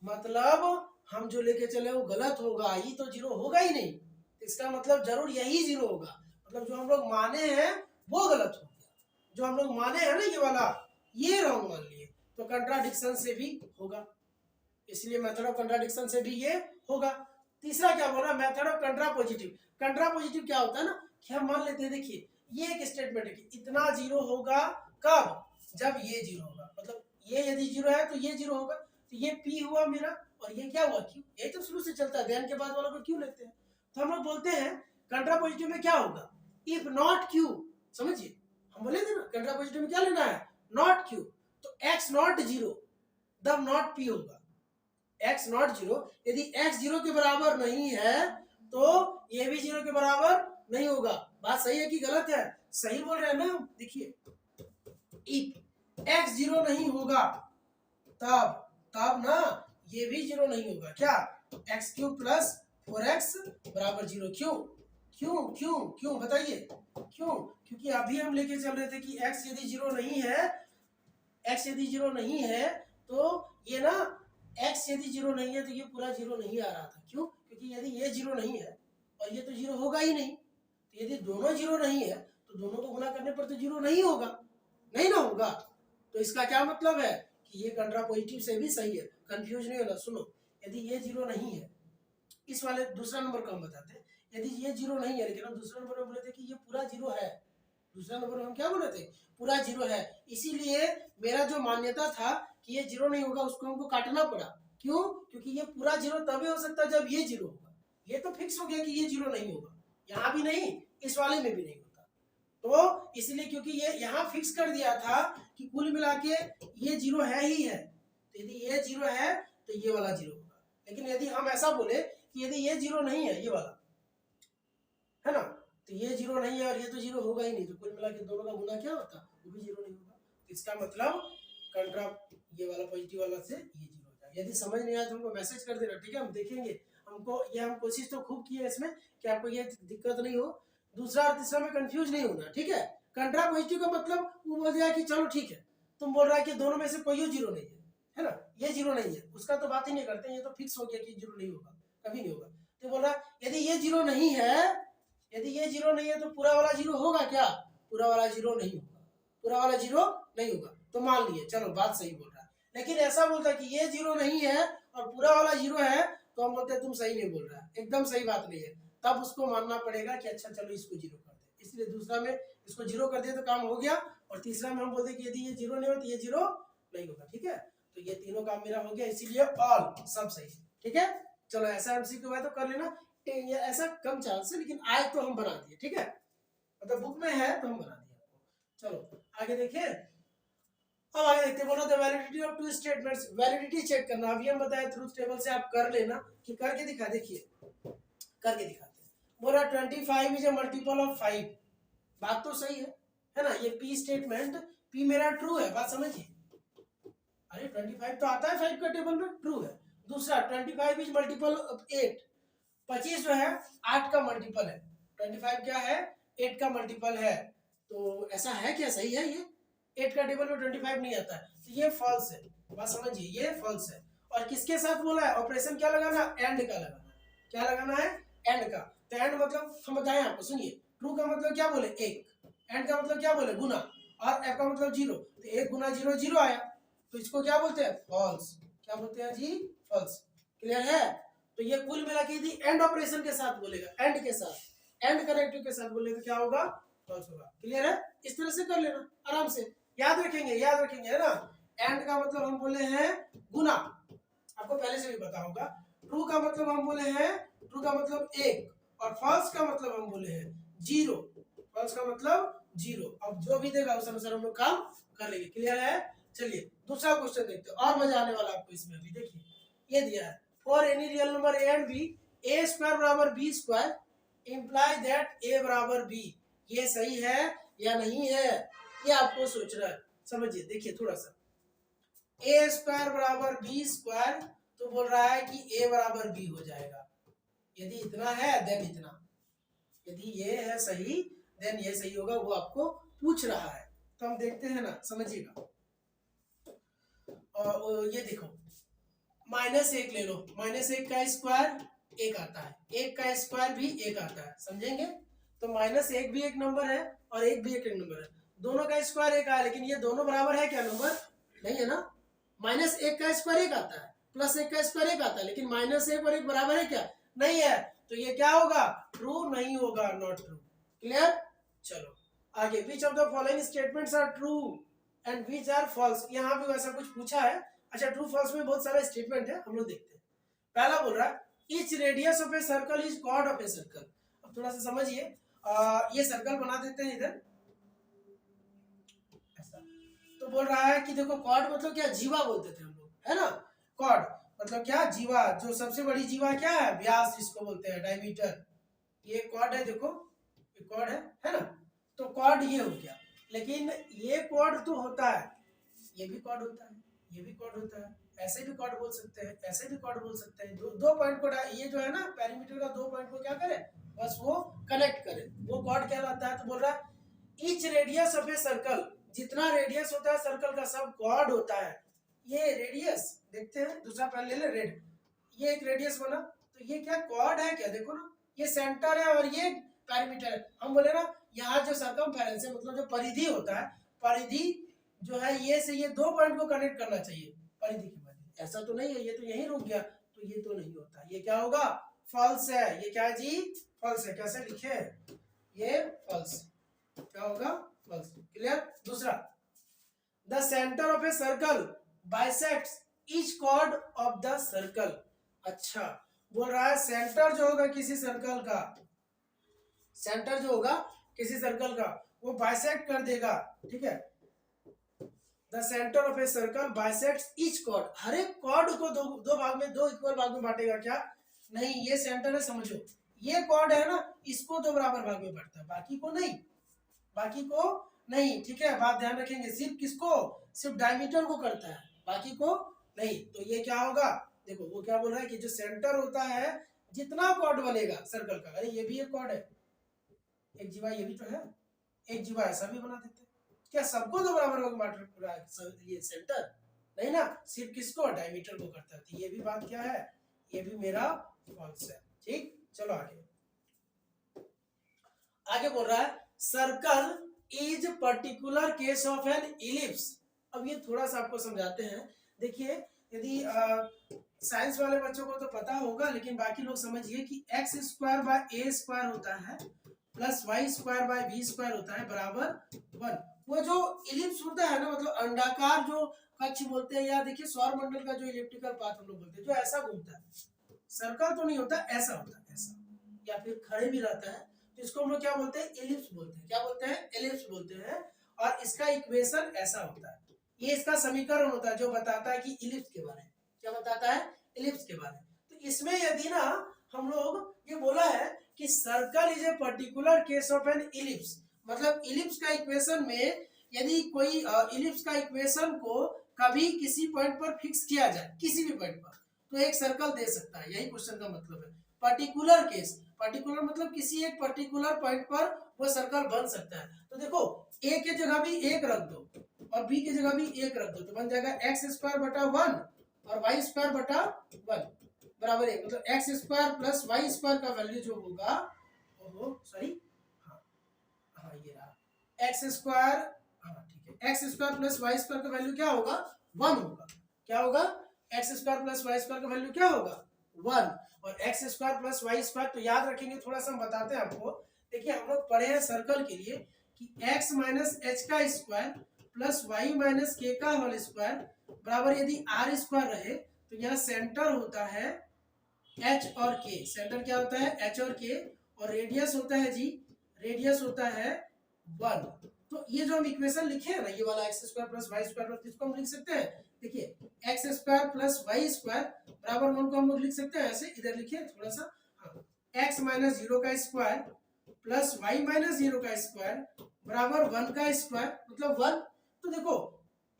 मतलब हम जो लेके चले वो गलत होगा, ये तो जीरो होगा ही नहीं। इसका मतलब जरूर यही जीरो होगा, मतलब जो हम लोग माने हैं वो गलत हो गया, जो हम लोग माने हैं ना ये वाला, ये रॉन्ग मान लिए, तो कंट्राडिक्शन से भी होगा, इसलिए मेथड ऑफ कंट्राडिक्शन से भी ये होगा। तीसरा क्या बोल रहा है, मेथड ऑफ कंट्रापोजिटिव। कंट्रापोजिटिव क्या होता है ना कि हम मान लेते हैं, देखिए ये एक स्टेटमेंट है कि इतना जीरो होगा कब, जब ये जीरो होगा, मतलब ये यदि जीरो है तो ये जीरो होगा, तो ये पी हुआ मेरा और ये क्या हुआ क्यू, ये तो शुरू से चलता है, देन के बाद वाला को क्यों लेते हैं, तो हम लोग बोलते हैं कंट्रापोजिटिव में क्या होगा, इफ नॉट क्यू, समझिए हम बोले थे ना कंट्रापोजिटिव में क्या लेना है, नॉट क्यू, तो एक्स नॉट जीरो तब नॉट पी होगा, एक्स नॉट जीरो, यदि एक्स जीरो के बराबर नहीं है तो ये भी जीरो के बराबर नहीं होगा। बात सही है कि गलत है, सही बोल रहे हैं ना, देखिए इफ एक्स जीरो नहीं होगा तब तब ना ये भी जीरो नहीं होगा, क्या एक्स क्यूब प्लस 4x बराबर जीरो, क्यों क्यों क्यों क्यों बताइए क्यों, क्योंकि अभी हम लेके चल रहे थे कि x यदि जीरो नहीं है, x यदि जीरो नहीं है तो ये ना x यदि जीरो नहीं है तो ये पूरा जीरो नहीं आ रहा था, क्यों, क्योंकि यदि ये जीरो नहीं है और ये तो जीरो होगा ही नहीं, तो यदि दोनों जीरो नहीं है तो दोनों को गुना करने पर तो जीरो नहीं होगा, नहीं ना होगा, तो इसका क्या मतलब है कि ये कंट्रापोजिटिव से भी सही है, कंफ्यूज नहीं होना। सुनो, यदि ये जीरो नहीं है, इस वाले दूसरा नंबर को हम बताते हैं, यदि ये जीरो नहीं है, लेकिन हम दूसरा नंबर में बोले थे कि ये पूरा जीरो है, दूसरा नंबर में हम क्या बोले थे, पूरा जीरो है, इसीलिए मेरा जो मान्यता था कि ये जीरो नहीं होगा उसको हमको काटना पड़ा, क्यों, क्योंकि ये पूरा जीरो तभी हो सकता है जब ये जीरो होगा, ये तो फिक्स हो गया कि ये जीरो नहीं होगा, यहाँ भी नहीं इस वाले में भी नहीं होता, तो इसलिए क्योंकि ये यहाँ फिक्स कर दिया था कि कुल मिला के ये जीरो है ही है, तो यदि ये जीरो है तो ये वाला जीरो होगा, लेकिन यदि हम ऐसा बोले कि यदि ये जीरो नहीं है, ये वाला है ना, तो ये जीरो नहीं है और ये तो जीरो होगा ही नहीं, तो कुल मिला के दोनों का गुना क्या होता, वो भी जीरो नहीं होगा, तो इसका मतलब कंट्रा ये वाला पॉजिटिव वाला से ये जीरो हो जाएगा। यदि समझ नहीं आया तो हमको मैसेज कर देना, ठीक है, हम देखेंगे, हमको ये हम कोशिश तो खूब की है इसमें कि आपको ये दिक्कत नहीं हो, दूसरा और तीसरा में कंफ्यूज नहीं होना, ठीक है। कंट्रा पॉजिटिव का मतलब वो बोल दिया कि चलो ठीक है, तुम बोल रहा है कि दोनों में से कोई जीरो नहीं है ना, ये जीरो नहीं है, उसका तो बात ही नहीं करते, ये तो फिक्स हो गया कि जीरो नहीं होगा, कभी नहीं होगा, तो बोल रहा यदि ये जीरो नहीं है, यदि ये जीरो नहीं है तो पूरा वाला जीरो होगा क्या, पूरा वाला जीरो नहीं होगा, पूरा वाला जीरो नहीं होगा, तो मान लिए चलो बात सही बोल रहा है, लेकिन ऐसा बोलता कि ये जीरो नहीं है और पूरा वाला जीरो है, तो हम बोलते तुम सही नहीं बोल रहा है, एकदम सही बात नहीं है, तब उसको मानना पड़ेगा कि अच्छा चलो इसको जीरो कर दे, इसलिए दूसरा में इसको जीरो कर दिया तो काम हो गया, और तीसरा में हम बोलते कि यदि ये जीरो नहीं हो तो ये जीरो नहीं होगा, ठीक है, तो ये तीनों काम मेरा हो गया, इसीलिए ऑल सब सही, ठीक है। चलो ऐसा एमसीक्यू है तो कर लेना, ये ऐसा कम चांस है लेकिन आए तो हम बना दिए, ठीक है, मतलब बुक में है तो हम बना दिए आपको। चलो आगे देखिए, अब आगे देखते हैं, बोला the validity of two statements, validity check करना, अभी हम बताए ट्रूथ टेबल से आप कर लेना, कि करके दिखा, देखिए करके दिखाते हैं, बोला 25 इज अ मल्टीपल ऑफ 5, बात तो सही है ना, ये पी स्टेटमेंट, पी मेरा ट्रू है, बात समझिए, अरे 25 तो आता है 5 का टेबल में, ट्रू है। दूसरा 25 इज मल्टीपल ऑफ 8, 25 जो है 8 का मल्टीपल है, 25 क्या है 8 का मल्टीपल है, तो ऐसा है क्या, सही है, ये 8 का टेबल में 25 नहीं आता है, तो ये फॉल्स है, बात समझिए, ये फॉल्स है, और किसके साथ बोला है, ऑपरेशन क्या लगाना, एंड का लगाना, क्या लगाना है, एंड का, तो एंड मतलब हम बताएं आपको, सुनिए, ट्रू का मतलब क्या बोले एक, एंड का मतलब क्या बोले गुना, और एफ का मतलब जीरो, तो एक गुना जीरो जीरो आया, तो इसको क्या बोलते हैं, फॉल्स, क्या बोलते हैं जी, फॉल्स, क्लियर है। तो ये कुल मिला के यदि एंड ऑपरेशन के साथ बोलेगा, एंड के साथ, एंड कनेक्टिव के साथ बोलेगा तो क्या होगा, फॉल्स होगा, क्लियर है, इस तरह से कर लेना आराम से, याद रखेंगे है ना, एंड का मतलब हम बोले हैं गुना, आपको पहले से भी पता होगा, ट्रू का मतलब हम बोले हैं, ट्रू का मतलब एक, और फॉल्स का मतलब हम बोले हैं जीरो, फॉल्स का मतलब जीरो, अब जो भी देगा उस अनुसार हम लोग काम कर लेंगे, क्लियर है। चलिए दूसरा क्वेश्चन देखते हैं, और मजा आने वाला आपको इसमें, अभी देखिए ये दिया है, for any real number a and b, a square बराबर b square imply that a बराबर बी, ये सही है या नहीं है, ये आपको सोचना है, समझिए, देखिए थोड़ा सा, ए स्क्वायर बराबर बी स्क्वायर, तो बोल रहा है कि ए बराबर बी हो जाएगा, यदि इतना है देन इतना, यदि ये है सही देन ये सही होगा, वो आपको पूछ रहा है, तो हम देखते हैं ना, समझिएगा, और ये देखो, माइनस एक ले लो, माइनस एक का स्क्वायर एक आता है, एक का स्क्वायर भी एक आता है, समझेंगे। तो माइनस एक भी एक नंबर है और एक भी एक नंबर है, दोनों का स्क्वायर एक आया, लेकिन ये दोनों बराबर है क्या नंबर? नहीं है ना। माइनस एक का स्क्वायर एक आता है, प्लस एक का स्क्वायर एक आता है, लेकिन माइनस एक और एक बराबर है क्या? नहीं है। तो ये क्या होगा? ट्रू नहीं होगा, नॉट ट्रू। क्लियर? चलो आगे, which of the following statements are true and which are false. यहाँ भी वैसा कुछ पूछा है। अच्छा, ट्रू फॉल्स में बहुत सारा स्टेटमेंट है, हम लोग देखते हैं। पहला बोल रहा है each radius of a circle is chord of a circle. अब थोड़ा सा समझिए, ये सर्कल बना देते हैं इधर ऐसा। तो बोल रहा है कि देखो, कॉर्ड मतलब क्या? जीवा बोलते थे हम लोग, है ना। कॉर्ड मतलब क्या? जीवा। जो सबसे बड़ी जीवा क्या है? व्यास, जिसको बोलते हैं डायमीटर। ये कॉर्ड है, देखो ये कॉर्ड है ना। तो कॉर्ड ये हो गया, लेकिन ये कॉर्ड तो होता है, ये भी कॉर्ड होता है, ये भी कॉर्ड होता है, ऐसे भी कॉर्ड बोल सकते हैं, ऐसे भी कॉर्ड बोल सकते हैं। दो पॉइंट को, ये जो है ना पेरीमीटर का, दो पॉइंट को क्या करे? बस वो कनेक्ट करे, वो कॉर्ड कहलाता है। तो बोल रहा है each radius of a circle, जितना रेडियस होता है सर्कल का सब कॉर्ड होता है। ये रेडियस देखते हैं, दूसरा पहले ले ले, रेड। ये एक रेडियस बना, तो ये क्या कॉर्ड है क्या? देखो ना, ये सेंटर है और ये पेरीमीटर है। हम बोले ना, यहाँ जो सर्कमफेरेंस है, मतलब जो परिधि होता है, परिधि जो है ये से ये दो पॉइंट को कनेक्ट करना चाहिए परिधि की परिधि। ऐसा तो नहीं है, ये तो यहीं रुक गया, तो ये तो नहीं होता। ये क्या होगा? फॉल्स है। ये क्या है जी? फॉल्स है। कैसे लिखे? ये फॉल्स। क्या होगा? फॉल्स। क्लियर? दूसरा, the centre of a circle bisects each chord of the circle. अच्छा, बोल रहा है सेंटर जो होगा किसी सर्कल का, सेंटर जो होगा किसी सर्कल का, वो बाइसेक्ट कर देगा। ठीक है, the centre of a circle bisects each chord. हर एक कॉर्ड को दो भाग में, दो इक्वल भाग में बांटेगा क्या? नहीं, ये सेंटर है, समझो। ये कॉर्ड है ना, इसको दो बराबर भाग में बांटता है, बाकी को नहीं, बाकी को नहीं। ठीक है, बात ध्यान रखेंगे, सिर्फ किसको? सिर्फ डायमीटर को करता है, बाकी को नहीं। तो ये क्या होगा? देखो वो क्या बोल रहा है कि जो सेंटर होता है, जितना कॉर्ड बनेगा सर्कल का, अरे ये भी एक कॉर्ड है, एक जीवा ये भी तो है, एक जीवा ऐसा भी बना देते हैं। क्या सबको दो बराबर भाग बांट रहा है ये सेंटर? नहीं ना, सिर्फ किसको? डायमीटर को करता है। तो ये भी बात क्या है? ये भी मेरा फॉल्स है। ठीक, चलो आगे। आगे बोल रहा है circle is particular case of N ellipse. अब ये थोड़ा सा आपको समझाते हैं। देखिए, यदि साइंस वाले बच्चों को तो पता होगा, लेकिन बाकी लोग समझिए कि x square by a square होता है plus y square by b square होता है बराबर 1। वो जो इलिप्स होता है ना, मतलब अंडाकार जो कक्ष बोलते हैं, या देखिए सौर मंडल का जो इलिप्टिकल पाथ हम लोग बोलते हैं, जो ऐसा घूमता है, सर्कल तो नहीं होता, ऐसा होता है, ऐसा, या फिर खड़े भी रहता है, तो इसको हम लोग क्या बोलते हैं? इलिप्स बोलते हैं। क्या बोलते हैं? इलिप्स बोलते हैं। और इसका इक्वेशन ऐसा होता है, ये इसका समीकरण होता है जो बताता है कि इलिप्स के बारे में। क्या बताता है? इलिप्स के बारे में। तो इसमें यदि ना हम लोग ये बोला है कि circle is a particular case of N ellipse, मतलब इलिप्स का इक्वेशन में यदि कोई इलिप्स का इक्वेशन को कभी किसी पॉइंट पर फिक्स किया जाए, किसी भी पॉइंट पर, तो एक सर्कल दे सकता है। यही क्वेश्चन का मतलब है, पर्टिकुलर केस। पर्टिकुलर मतलब किसी एक पर्टिकुलर पॉइंट पर वो सर्कल बन सकता है। तो देखो, ए के जगह भी एक रख दो और बी की जगह भी एक रख दो, तो बन जाएगा एक्स स्क्वायर बटा 1 और वाई स्क्वायर बटा 1 बराबर 1। मतलब x square plus y square का वैल्यू जो होगा, सॉरी, हाँ ये रहा एक्स स्क्वायर, हाँ ठीक है, x square plus y square का वैल्यू क्या होगा? 1 होगा। क्या होगा? X square plus y square का वैल्यू क्या होगा? 1। और x square plus y square, तो याद रखेंगे, थोड़ा सा हम बताते हैं आपको। देखिए, हम लोग पढ़े हैं सर्कल के लिए कि x माइनस एच का स्क्वायर प्लस वाई माइनस के का होल स्क्वायर बराबर यदि आर स्क्वायर रहे, तो यहाँ सेंटर होता है h और k। सेंटर क्या होता है? h और k। और रेडियस होता है जी, रेडियस होता है 1। तो ये जो हम इक्वेशन लिखे हैं ना, ये वाला x square plus y square, इसको हम लिख सकते हैं। देखिए, x square plus y square बराबर 1 को हम लोग लिख सकते हैं ऐसे, इधर लिखिए थोड़ा सा, हाँ, एक्स माइनस 0 का स्क्वायर प्लस वाई माइनस 0 का स्क्वायर बराबर 1 का स्क्वायर, मतलब 1। तो देखो,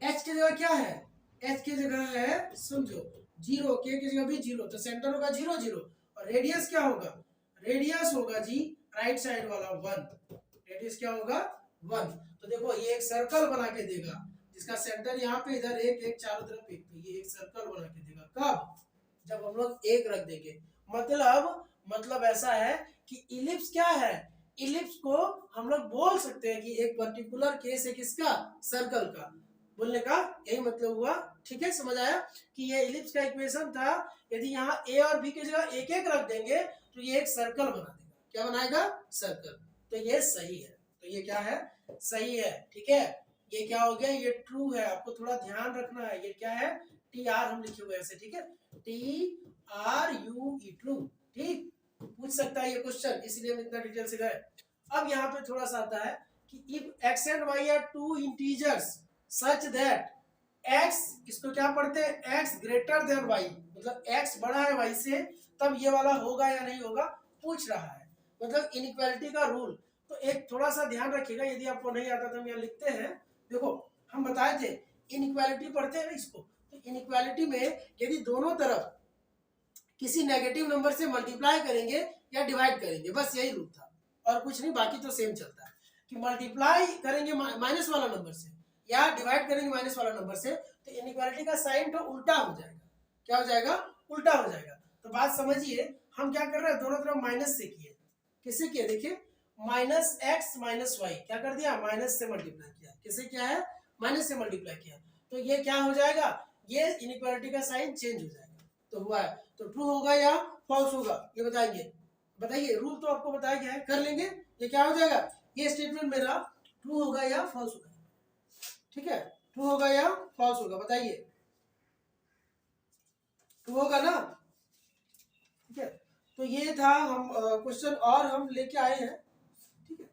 h की जगह क्या है? h की जगह है, समझो, 0, k की जगह भी 0, तो सेंटर होगा 0 0। और रेडियस क्या होगा? रेडियस होगा जी राइट साइड वाला 1। रेडियस क्या होगा? 1। तो देखो, ये एक सर्कल बना के देगा जिसका सेंटर यहाँ पे, इधर एक एक, चारों तरफ एक, तो ये एक सर्कल बना के देगा। कब? जब हम लोग 1 रख देंगे। मतलब ऐसा है कि इलिप्स क्या है, इलिप्स को हम लोग बोल सकते हैं कि एक पर्टिकुलर केस है किसका, सर्कल का, बोलने का यही मतलब हुआ। ठीक है, समझ आया कि ये इलिप्स का इक्वेशन था। यदि यहाँ ए और बी की जगह एक एक रख देंगे तो ये एक सर्कल बना देगा। क्या बनाएगा? सर्कल। तो ये सही है, तो ये क्या है, सही है। ठीक है, ये क्या हो गया, ये ट्रू है। आपको थोड़ा ध्यान रखना है, ये क्या है, टी आर हम लिखे हुए ऐसे। ठीक है, T R you E, true. ठीक, पूछ सकता है ये क्वेश्चन, इसलिए हम इतना डिटेल से गए। अब यहाँ पे थोड़ा सा आता है कि if x and y are two integers such that x, इसको क्या पढ़ते हैं, x ग्रेटर देन y, मतलब x बड़ा है y से, तब ये वाला होगा या नहीं होगा, पूछ रहा है। मतलब इनइक्वालिटी का रूल। तो एक थोड़ा सा ध्यान रखिएगा, यदि आपको नहीं आता तो हम यहाँ लिखते हैं। देखो, हम बताए थे इनइक्वालिटी पढ़ते हैं ना इसको, तो इनइक्वालिटी में यदि दोनों तरफ किसी नेगेटिव नंबर से मल्टीप्लाई करेंगे या डिवाइड करेंगे, बस यही रूल था और कुछ नहीं, बाकी तो सेम चलता है कि मल्टीप्लाई करेंगे माइनस वाला नंबर से या डिवाइड करेंगे माइनस वाला नंबर से, तो इनइक्वालिटी का साइन तो उल्टा हो जाएगा। क्या हो जाएगा? उल्टा हो जाएगा। तो बात समझिए, हम क्या कर रहे हैं, दोनों तरफ माइनस से किए। किससे किए? देखिए, माइनस एक्स माइनस वाई, क्या कर दिया, माइनस से मल्टीप्लाई किया। किससे किया है? माइनस से मल्टीप्लाई किया। तो ये क्या हो जाएगा, ये इनइक्वालिटी का साइन चेंज हो जाएगा। तो हुआ है, तो ट्रू होगा या फॉल्स होगा, ये बताएंगे। बताइए, रूल तो आपको बताया गया है, कर लेंगे। ये क्या हो जाएगा, ये स्टेटमेंट मेरा ट्रू होगा या फॉल्स होगा? ठीक है, ट्रू होगा या फॉल्स होगा, बताइए। ट्रू होगा ना? ठीक है, तो ये था हम क्वेश्चन और हम लेके आए हैं। ठीक है,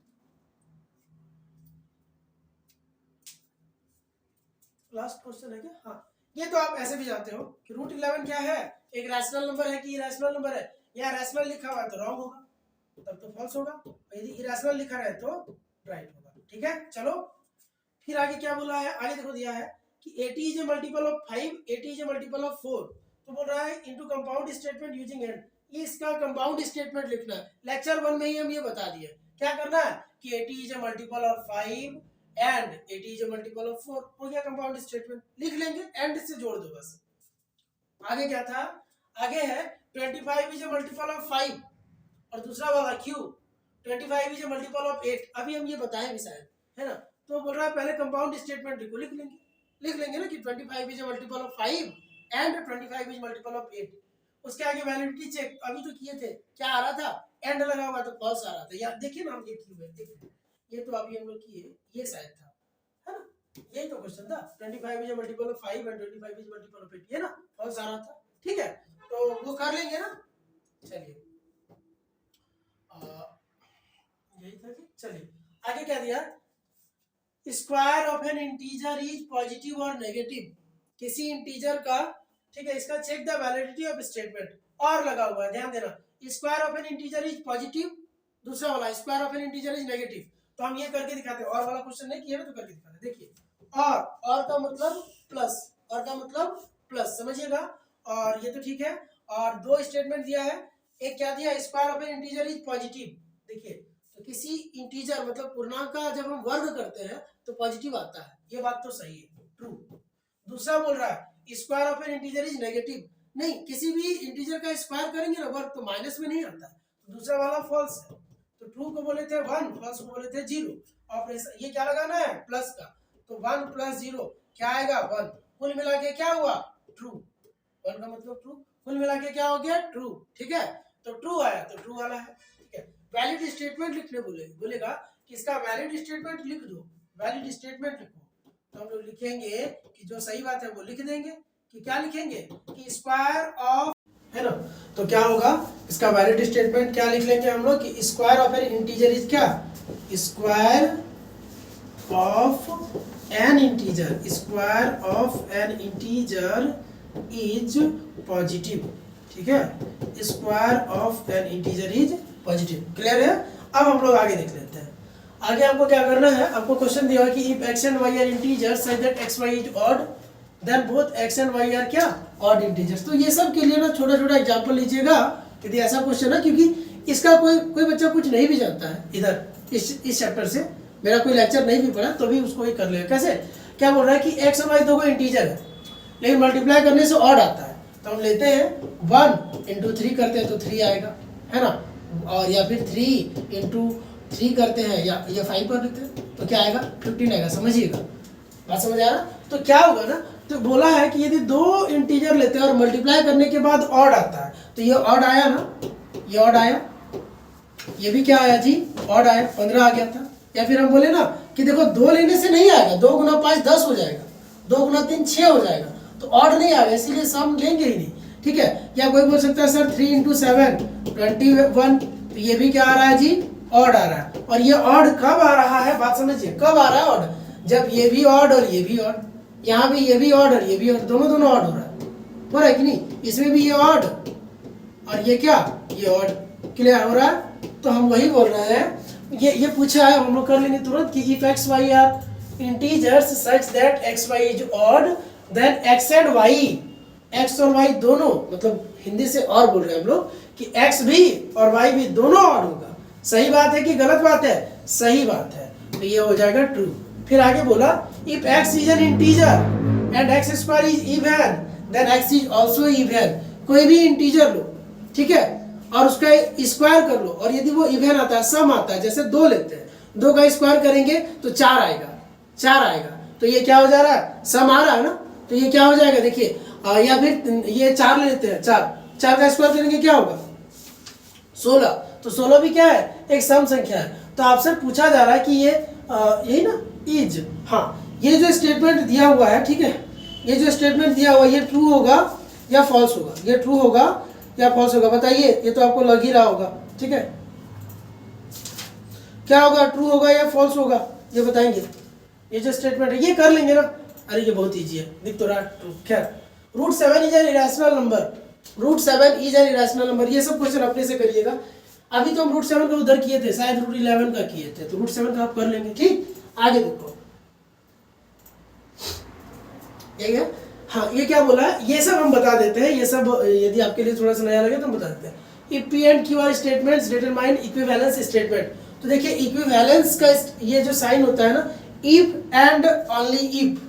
लास्ट क्वेश्चन है क्या? हाँ, ये तो आप ऐसे भी जानते हो कि रूट 11 क्या है, एक रैशनल नंबर है कि इरैशनल नंबर है। या रैशनल लिखा हुआ है तो रॉन्ग होगा, तब तो फॉल्स होगा। यदि इरैशनल लिखा है तो राइट होगा। ठीक है, चलो फिर आगे क्या बोला है, आगे देखो दिया है कि 80 is a multiple of 5, 80 is a multiple of 4। तो बोल रहा है into compound statement using and. ये इसका कंपाउंड स्टेटमेंट लिखना है। लेक्चर 1 में ही हम ये बता दिए क्या करना है कि 80 is a multiple of 5 and 80 is a multiple of 4। हो गया कंपाउंड स्टेटमेंट, लिख लेंगे, एंड से जोड़ दो बस। आगे क्या था, आगे है 25 इज ए मल्टीपल ऑफ 5 और दूसरा वाला Q 25 is a multiple of 8। अभी हम ये बताएं भी शायद, है ना। तो बोल रहा है पहले कंपाउंड स्टेटमेंट लिखो, लिख लेंगे ना कि 25 is a multiple of 5 and 25 is multiple of 8। उसके आगे वैलिडिटी चेक अभी तो किए थे, क्या आ रहा था, एंड लगा हुआ तो फॉल्स आ रहा था। यार देखिए ना, हम ये किए हुए, देखिए ये तो अभी हम लोग किए, ये शायद था, है ना, यही तो क्वेश्चन था। 25 is a multiple of 5 and 25 is multiple of 8, ये ना फॉल्स आ रहा था। ठीक है, तो वो कर लेंगे ना। चलिए, यही था कि, चलिए आगे क्या दिया, square of an integer is positive और नेगेटिव। किसी इंटीजर का, ठीक है, इसका check the validity of statement और लगा हुआ है, ध्यान देना। Square of an integer is positive, दूसरा वाला square of an integer is negative. तो हम ये करके दिखाते हैं, और वाला क्वेश्चन नहीं किया ना तो करके दिखाते हैं। देखिए, और का मतलब प्लस, और का मतलब प्लस, समझिएगा। और ये तो ठीक है, और दो स्टेटमेंट दिया है। एक क्या दिया, square of an integer is positive. देखिए, तो किसी इंटीजर मतलब पूर्णांक का जब हम वर्ग करते हैं तो पॉजिटिव आता है, ये बात तो सही है, ट्रू। दूसरा बोल रहा है square of an integer is negative. नहीं, किसी भी इंटीजर का स्क्वायर करेंगे ना वर्ग तो माइनस में नहीं आता, तो दूसरा वाला फॉल्स है। तो ट्रू को बोले थे 1, फॉल्स को बोले थे 0। ऑपरेशन ये क्या लगाना है, प्लस का, तो 1 + 0 क्या आएगा, 1। कुल मिला के क्या हुआ, ट्रू। 1 का मतलब ट्रू, कुल मिला के क्या हो गया, ट्रू। ठीक है, तो ट्रू आया, तो ट्रू वाला है। ठीक है, वैलिड स्टेटमेंट लिखने बोलेगा कि इसका वैलिड स्टेटमेंट लिख दो, वैलिड स्टेटमेंट लिखो। तो हम लोग लिखेंगे कि जो सही बात है वो लिख देंगे, कि क्या लिखेंगे कि स्क्वायर ऑफ, है ना। तो क्या होगा, इसका वैलिड स्टेटमेंट क्या लिख लेंगे हम लोग कि square of an integer is क्या, square of an integer, square of an integer is positive. ठीक है, square of an integer is positive. Clear है। अब हम लोग आगे देख लेते हैं। आगे आपको क्या करना है, आपको क्वेश्चन दिया है कि if x and y are integers such that x y is odd then both x and y are क्या, ऑड इंटीजर्स। तो ये सब के लिए ना छोटा छोटा एग्जांपल लीजिएगा यदि ऐसा क्वेश्चन है, क्योंकि इसका कोई बच्चा कुछ नहीं भी जानता है इधर इस चैप्टर से, मेरा कोई लेक्चर नहीं भी पढ़ा तो भी उसको ही कर लेगा। कैसे, क्या बोल रहा है कि x और y दो इंटीजर है लेकिन मल्टीप्लाई करने से ऑड आता है, तो हम लेते हैं 1 इंटू 3 करते हैं तो 3 आएगा, है ना, और या फिर 3 इंटू 3 करते हैं या 5 कर देते हैं तो क्या आएगा 15 आएगा। समझिएगा, बात समझ आ रहा। तो क्या होगा ना, तो बोला है कि यदि दो इंटीजर लेते हैं और मल्टीप्लाई करने के बाद ऑड आता है, तो ये ऑड आया ना, ये ऑड आया, ये भी क्या आया जी, ऑड आया, 15 आ गया था। या फिर हम बोले ना कि देखो 2 लेने से नहीं आएगा, 2 गुना 5 10 हो जाएगा, 2 गुना 3 6 हो जाएगा, तो ऑड नहीं आएगा, इसीलिए सम लेंगे ही नहीं। ठीक है, या कोई बोल सकता है सर 3 इंटू 7 21, तो ये भी क्या आ रहा है जी, ऑड आ रहा है। और ये ऑड कब आ रहा है, बात समझिए, कब आ रहा है ऑड, जब ये भी ऑड और ये भी ऑड, यहाँ भी ये भी ऑड और ये भी ऑड, दोनों ऑड हो रहा है कि नहीं, इसमें भी ये ऑड और ये क्या, ये ऑड, क्लियर हो रहा है। तो हम वही बोल रहे हैं, ये पूछा है, हम लोग कर लेंगे तुरंत कि if x y are integers such that x y is odd then x and y, x और वाई दोनों, मतलब हिंदी से और बोल रहे हैं हम लोग कि एक्स भी और वाई भी दोनों ऑड होगा। सही बात है कि गलत बात है, सही बात है, तो ये हो जाएगा ट्रू। फिर आगे बोला if x is an integer and x square is even then x is also even. कोई भी इंटीजर लो, ठीक है, और उसका स्क्वायर कर लो, और यदि वो इवन आता है, सम आता है, जैसे 2 लेते हैं, 2 का स्क्वायर करेंगे तो 4 आएगा, 4 आएगा, तो ये क्या हो जा रहा है, सम आ रहा है ना, तो ये क्या हो जाएगा देखिए, या फिर ये 4 ले लेते हैं, 4 का स्क्वायर करेंगे क्या होगा 16, तो 16 भी क्या है, एक सम संख्या है। तो आपसे पूछा जा रहा है कि ये यही ना इज, हाँ, ये जो स्टेटमेंट दिया हुआ है, ठीक है, ये जो स्टेटमेंट दिया हुआ है ये ट्रू होगा या फॉल्स होगा, ये ट्रू होगा या फॉल्स होगा, बताइए, ये तो आपको लग ही रहा होगा, ठीक है, क्या होगा, ट्रू होगा या फॉल्स होगा, ये बताएंगे। ये जो स्टेटमेंट है ये कर लेंगे ना, अरे ये बहुत इजी है, दिख तो रहा है ट्रू। खैर, root 7 is an irrational number, root 7 is an irrational number, ये सब क्वेश्चन अपने से करिएगा। अभी तो हम रूट 7 का उधर किए थे, शायद रूट 11 का किए थे, तो रूट 7 का आप कर लेंगे। ठीक, आगे देखो, ये हाँ, ये क्या बोला है, ये सब हम बता देते हैं, ये सब यदि आपके लिए थोड़ा सा नया लगे तो हम बता देते हैं। If P and Q R statements determine equivalence statement, तो देखिए इक्विवेलेंस का ये जो साइन होता है ना, इफ एंड ओनली इफ,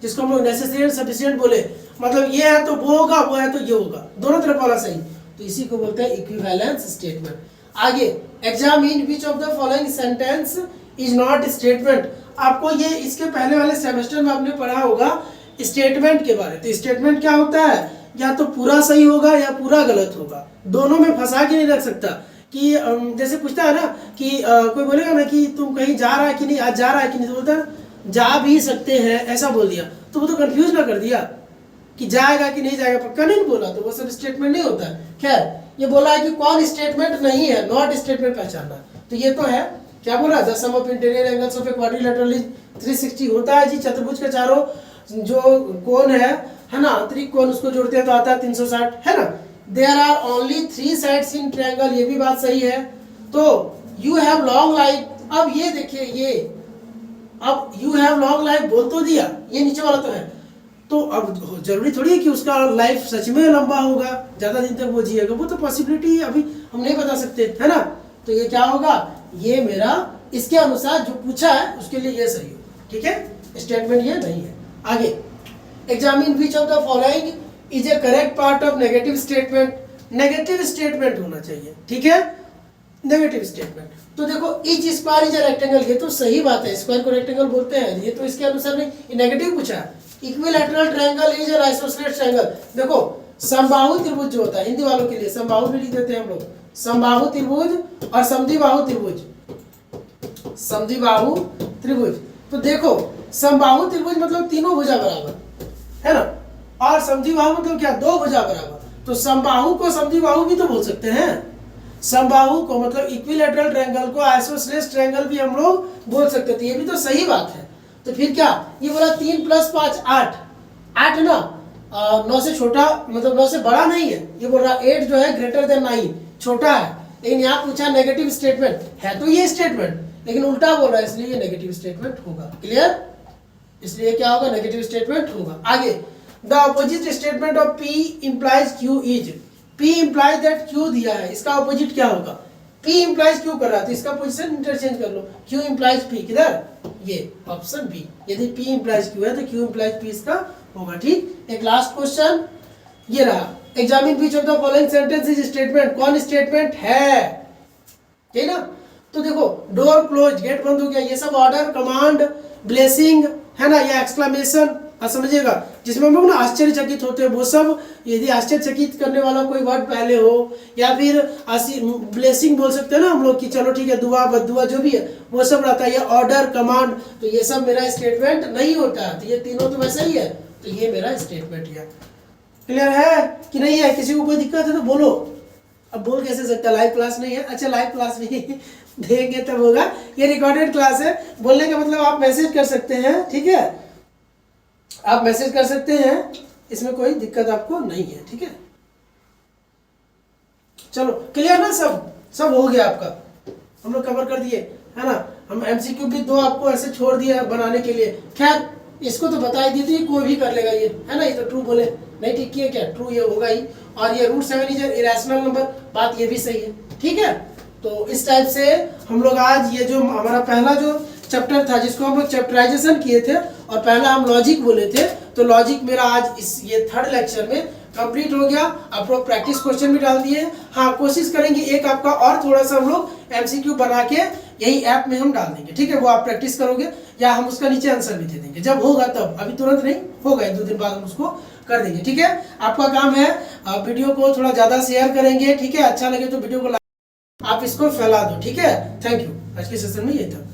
जिसको हम लोग नेसेसरी एंड सफिशिएंट बोले, मतलब ये है तो वो होगा, वो है तो ये होगा, दोनों तरफ वाला सही, तो इसी को बोलते हैं इक्विवेलेंस स्टेटमेंट। आगे, examine which of the following sentence is not statement, आपको ये इसके पहले वाले सेमेस्टर में आपने पढ़ा होगा स्टेटमेंट के बारे। तो स्टेटमेंट क्या होता है, या तो पूरा सही होगा या पूरा गलत होगा, दोनों में फंसा के नहीं रख सकता। कि जैसे पूछता है ना कि कोई बोलेगा ना कि तुम कहीं जा रहा है कि नहीं, आज जा रहा है कि नहीं, तो बोलता है जा भी सकते हैं, ऐसा बोल दिया तो वो तो कंफ्यूज ना कर दिया कि जाएगा कि नहीं जाएगा, पक्का नहीं बोला, तो वो सब स्टेटमेंट नहीं होता है। खैर, ये बोला है कि कौन स्टेटमेंट नहीं है, नॉट स्टेटमेंट पहचानना, तो ये तो है, क्या बोला, the sum of interior angles of a quadrilateral is 360, होता है जी, चतुर्भुज के चारों जो कोण है ना, आंतरिक कोण, उसको जोड़ते हैं तो आता है 360, है ना। There are only 3 sides in triangle, ये भी बात सही है। तो यू हैव लॉन्ग लाइफ, अब ये देखिए, ये अब यू हैव लॉन्ग लाइफ बोल तो दिया, ये नीचे वाला तो है, तो अब जरूरी थोड़ी है कि उसका लाइफ सच में लंबा होगा, ज्यादा दिन तक वो जिएगा, वो तो पॉसिबिलिटी अभी हम नहीं बता सकते, है ना। तो ये क्या होगा, ये मेरा इसके अनुसार जो पूछा है उसके लिए ये सही होगा, ठीक है, स्टेटमेंट ये नहीं है। आगे, examine which of the following is A correct part of negative statement, negative statement होना चाहिए, ठीक है, नेगेटिव स्टेटमेंट। तो देखो etch square is a rectangle, ये तो सही बात है, स्क्वायर को रेक्टेंगल बोलते हैं, ये तो इसके अनुसार नहीं, ये नेगेटिव पूछा है। Equilateral triangle is an isosceles triangle, देखो समबाहु त्रिभुज जो होता है, हिंदी वालों के लिए समबाहु भी लिख देते हैं हम लोग, समबाहु त्रिभुज और समद्विबाहु त्रिभुज, समद्विबाहु त्रिभुज। तो देखो समबाहु त्रिभुज मतलब तीनों भुजा बराबर, है ना, और समद्विबाहु मतलब क्या, 2 भुजा बराबर। तो समबाहु को समद्विबाहु भी तो बोल सकते हैं, समबाहु को मतलब इक्विलैटरल ट्रायंगल को आइसोसेलेस ट्रायंगल भी हम लोग बोल सकते थे, ये भी तो सही बात है। तो फिर क्या, ये बोला 3 + 5 8, 8 ना 9 से छोटा, मतलब 9 से बड़ा नहीं है, ये बोल रहा 8 जो है ग्रेटर देन 9, छोटा है। लेकिन यहाँ पूछा नेगेटिव स्टेटमेंट है, तो ये स्टेटमेंट, लेकिन उल्टा बोल रहा है, इसलिए ये नेगेटिव स्टेटमेंट होगा, क्लियर, इसलिए क्या होगा, नेगेटिव स्टेटमेंट होगा। आगे, the opposite statement of P implies Q is, P implies that Q दिया है, इसका ऑपोजिट क्या होगा, P implies Q कर रहा है, तो इसका पोजीशन इंटरचेंज कर लो, Q implies P, किधर, ये ऑप्शन बी, यदि P implies Q है तो Q implies P इसका होगा। ठीक, एक लास्ट क्वेश्चन ये रहा, examine beach of the following sentence is statement, कौन स्टेटमेंट है, ठीक ना। तो देखो डोर क्लोज, गेट बंद हो गया, ये सब ऑर्डर, कमांड, ब्लेसिंग है ना, या एक्सक्लेमेशन, समझिएगा, जिसमें हम लोग ना आश्चर्यचकित होते हैं, वो सब यदि आश्चर्यचकित करने वाला कोई वर्ड पहले हो, या फिर ब्लेसिंग बोल सकते हैं ना हम लोग कि चलो ठीक है, दुआ बद्दुआ जो भी है वो सब रहता है, ये ऑर्डर कमांड, तो ये सब मेरा स्टेटमेंट नहीं होता, तो ये तीनों तो वैसा ही है, तो ये मेरा स्टेटमेंट है। क्लियर है कि नहीं है? किसी को कोई दिक्कत है तो बोलो। अब बोल कैसे सकता, लाइव क्लास नहीं है, अच्छा लाइव क्लास भी देंगे तब होगा, ये रिकॉर्डेड क्लास है, बोलने का मतलब आप मैसेज कर सकते हैं, ठीक है, आप मैसेज कर सकते हैं, इसमें कोई दिक्कत आपको नहीं है, ठीक है। चलो क्लियर ना, सब हो गया आपका, हम लोग कवर कर दिए है ना। हम एमसीक्यू भी 2 आपको ऐसे छोड़ दिया बनाने के लिए, खैर इसको तो बता ही दी थी, कोई भी कर लेगा ये, है ना, ये तो ट्रू बोले नहीं, ठीक किया क्या, ट्रू ये होगा ही, और ये रूट 7 इज इरेशनल नंबर, बात ये भी सही है, ठीक है। तो इस टाइप से हम लोग आज ये जो हमारा पहला जो चैप्टर था जिसको हम लोग चैप्टराइजेशन किए थे, और पहला हम लॉजिक बोले थे, तो लॉजिक मेरा आज इस ये 3rd लेक्चर में कंप्लीट हो गया। आप लोग प्रैक्टिस क्वेश्चन भी डाल दिए, हाँ कोशिश करेंगे एक आपका और थोड़ा सा हम लोग एमसीक्यू बना के यही ऐप में हम डाल देंगे, ठीक है, वो आप प्रैक्टिस करोगे, या हम उसका नीचे आंसर भी दे देंगे, जब होगा तब, अभी तुरंत नहीं होगा, 1-2 दिन बाद हम उसको कर देंगे, ठीक है। आपका काम है वीडियो को थोड़ा ज़्यादा शेयर करेंगे, ठीक है, अच्छा लगे तो वीडियो को आप इसको फैला दो, ठीक है। थैंक यू, आज के सेशन में ये था।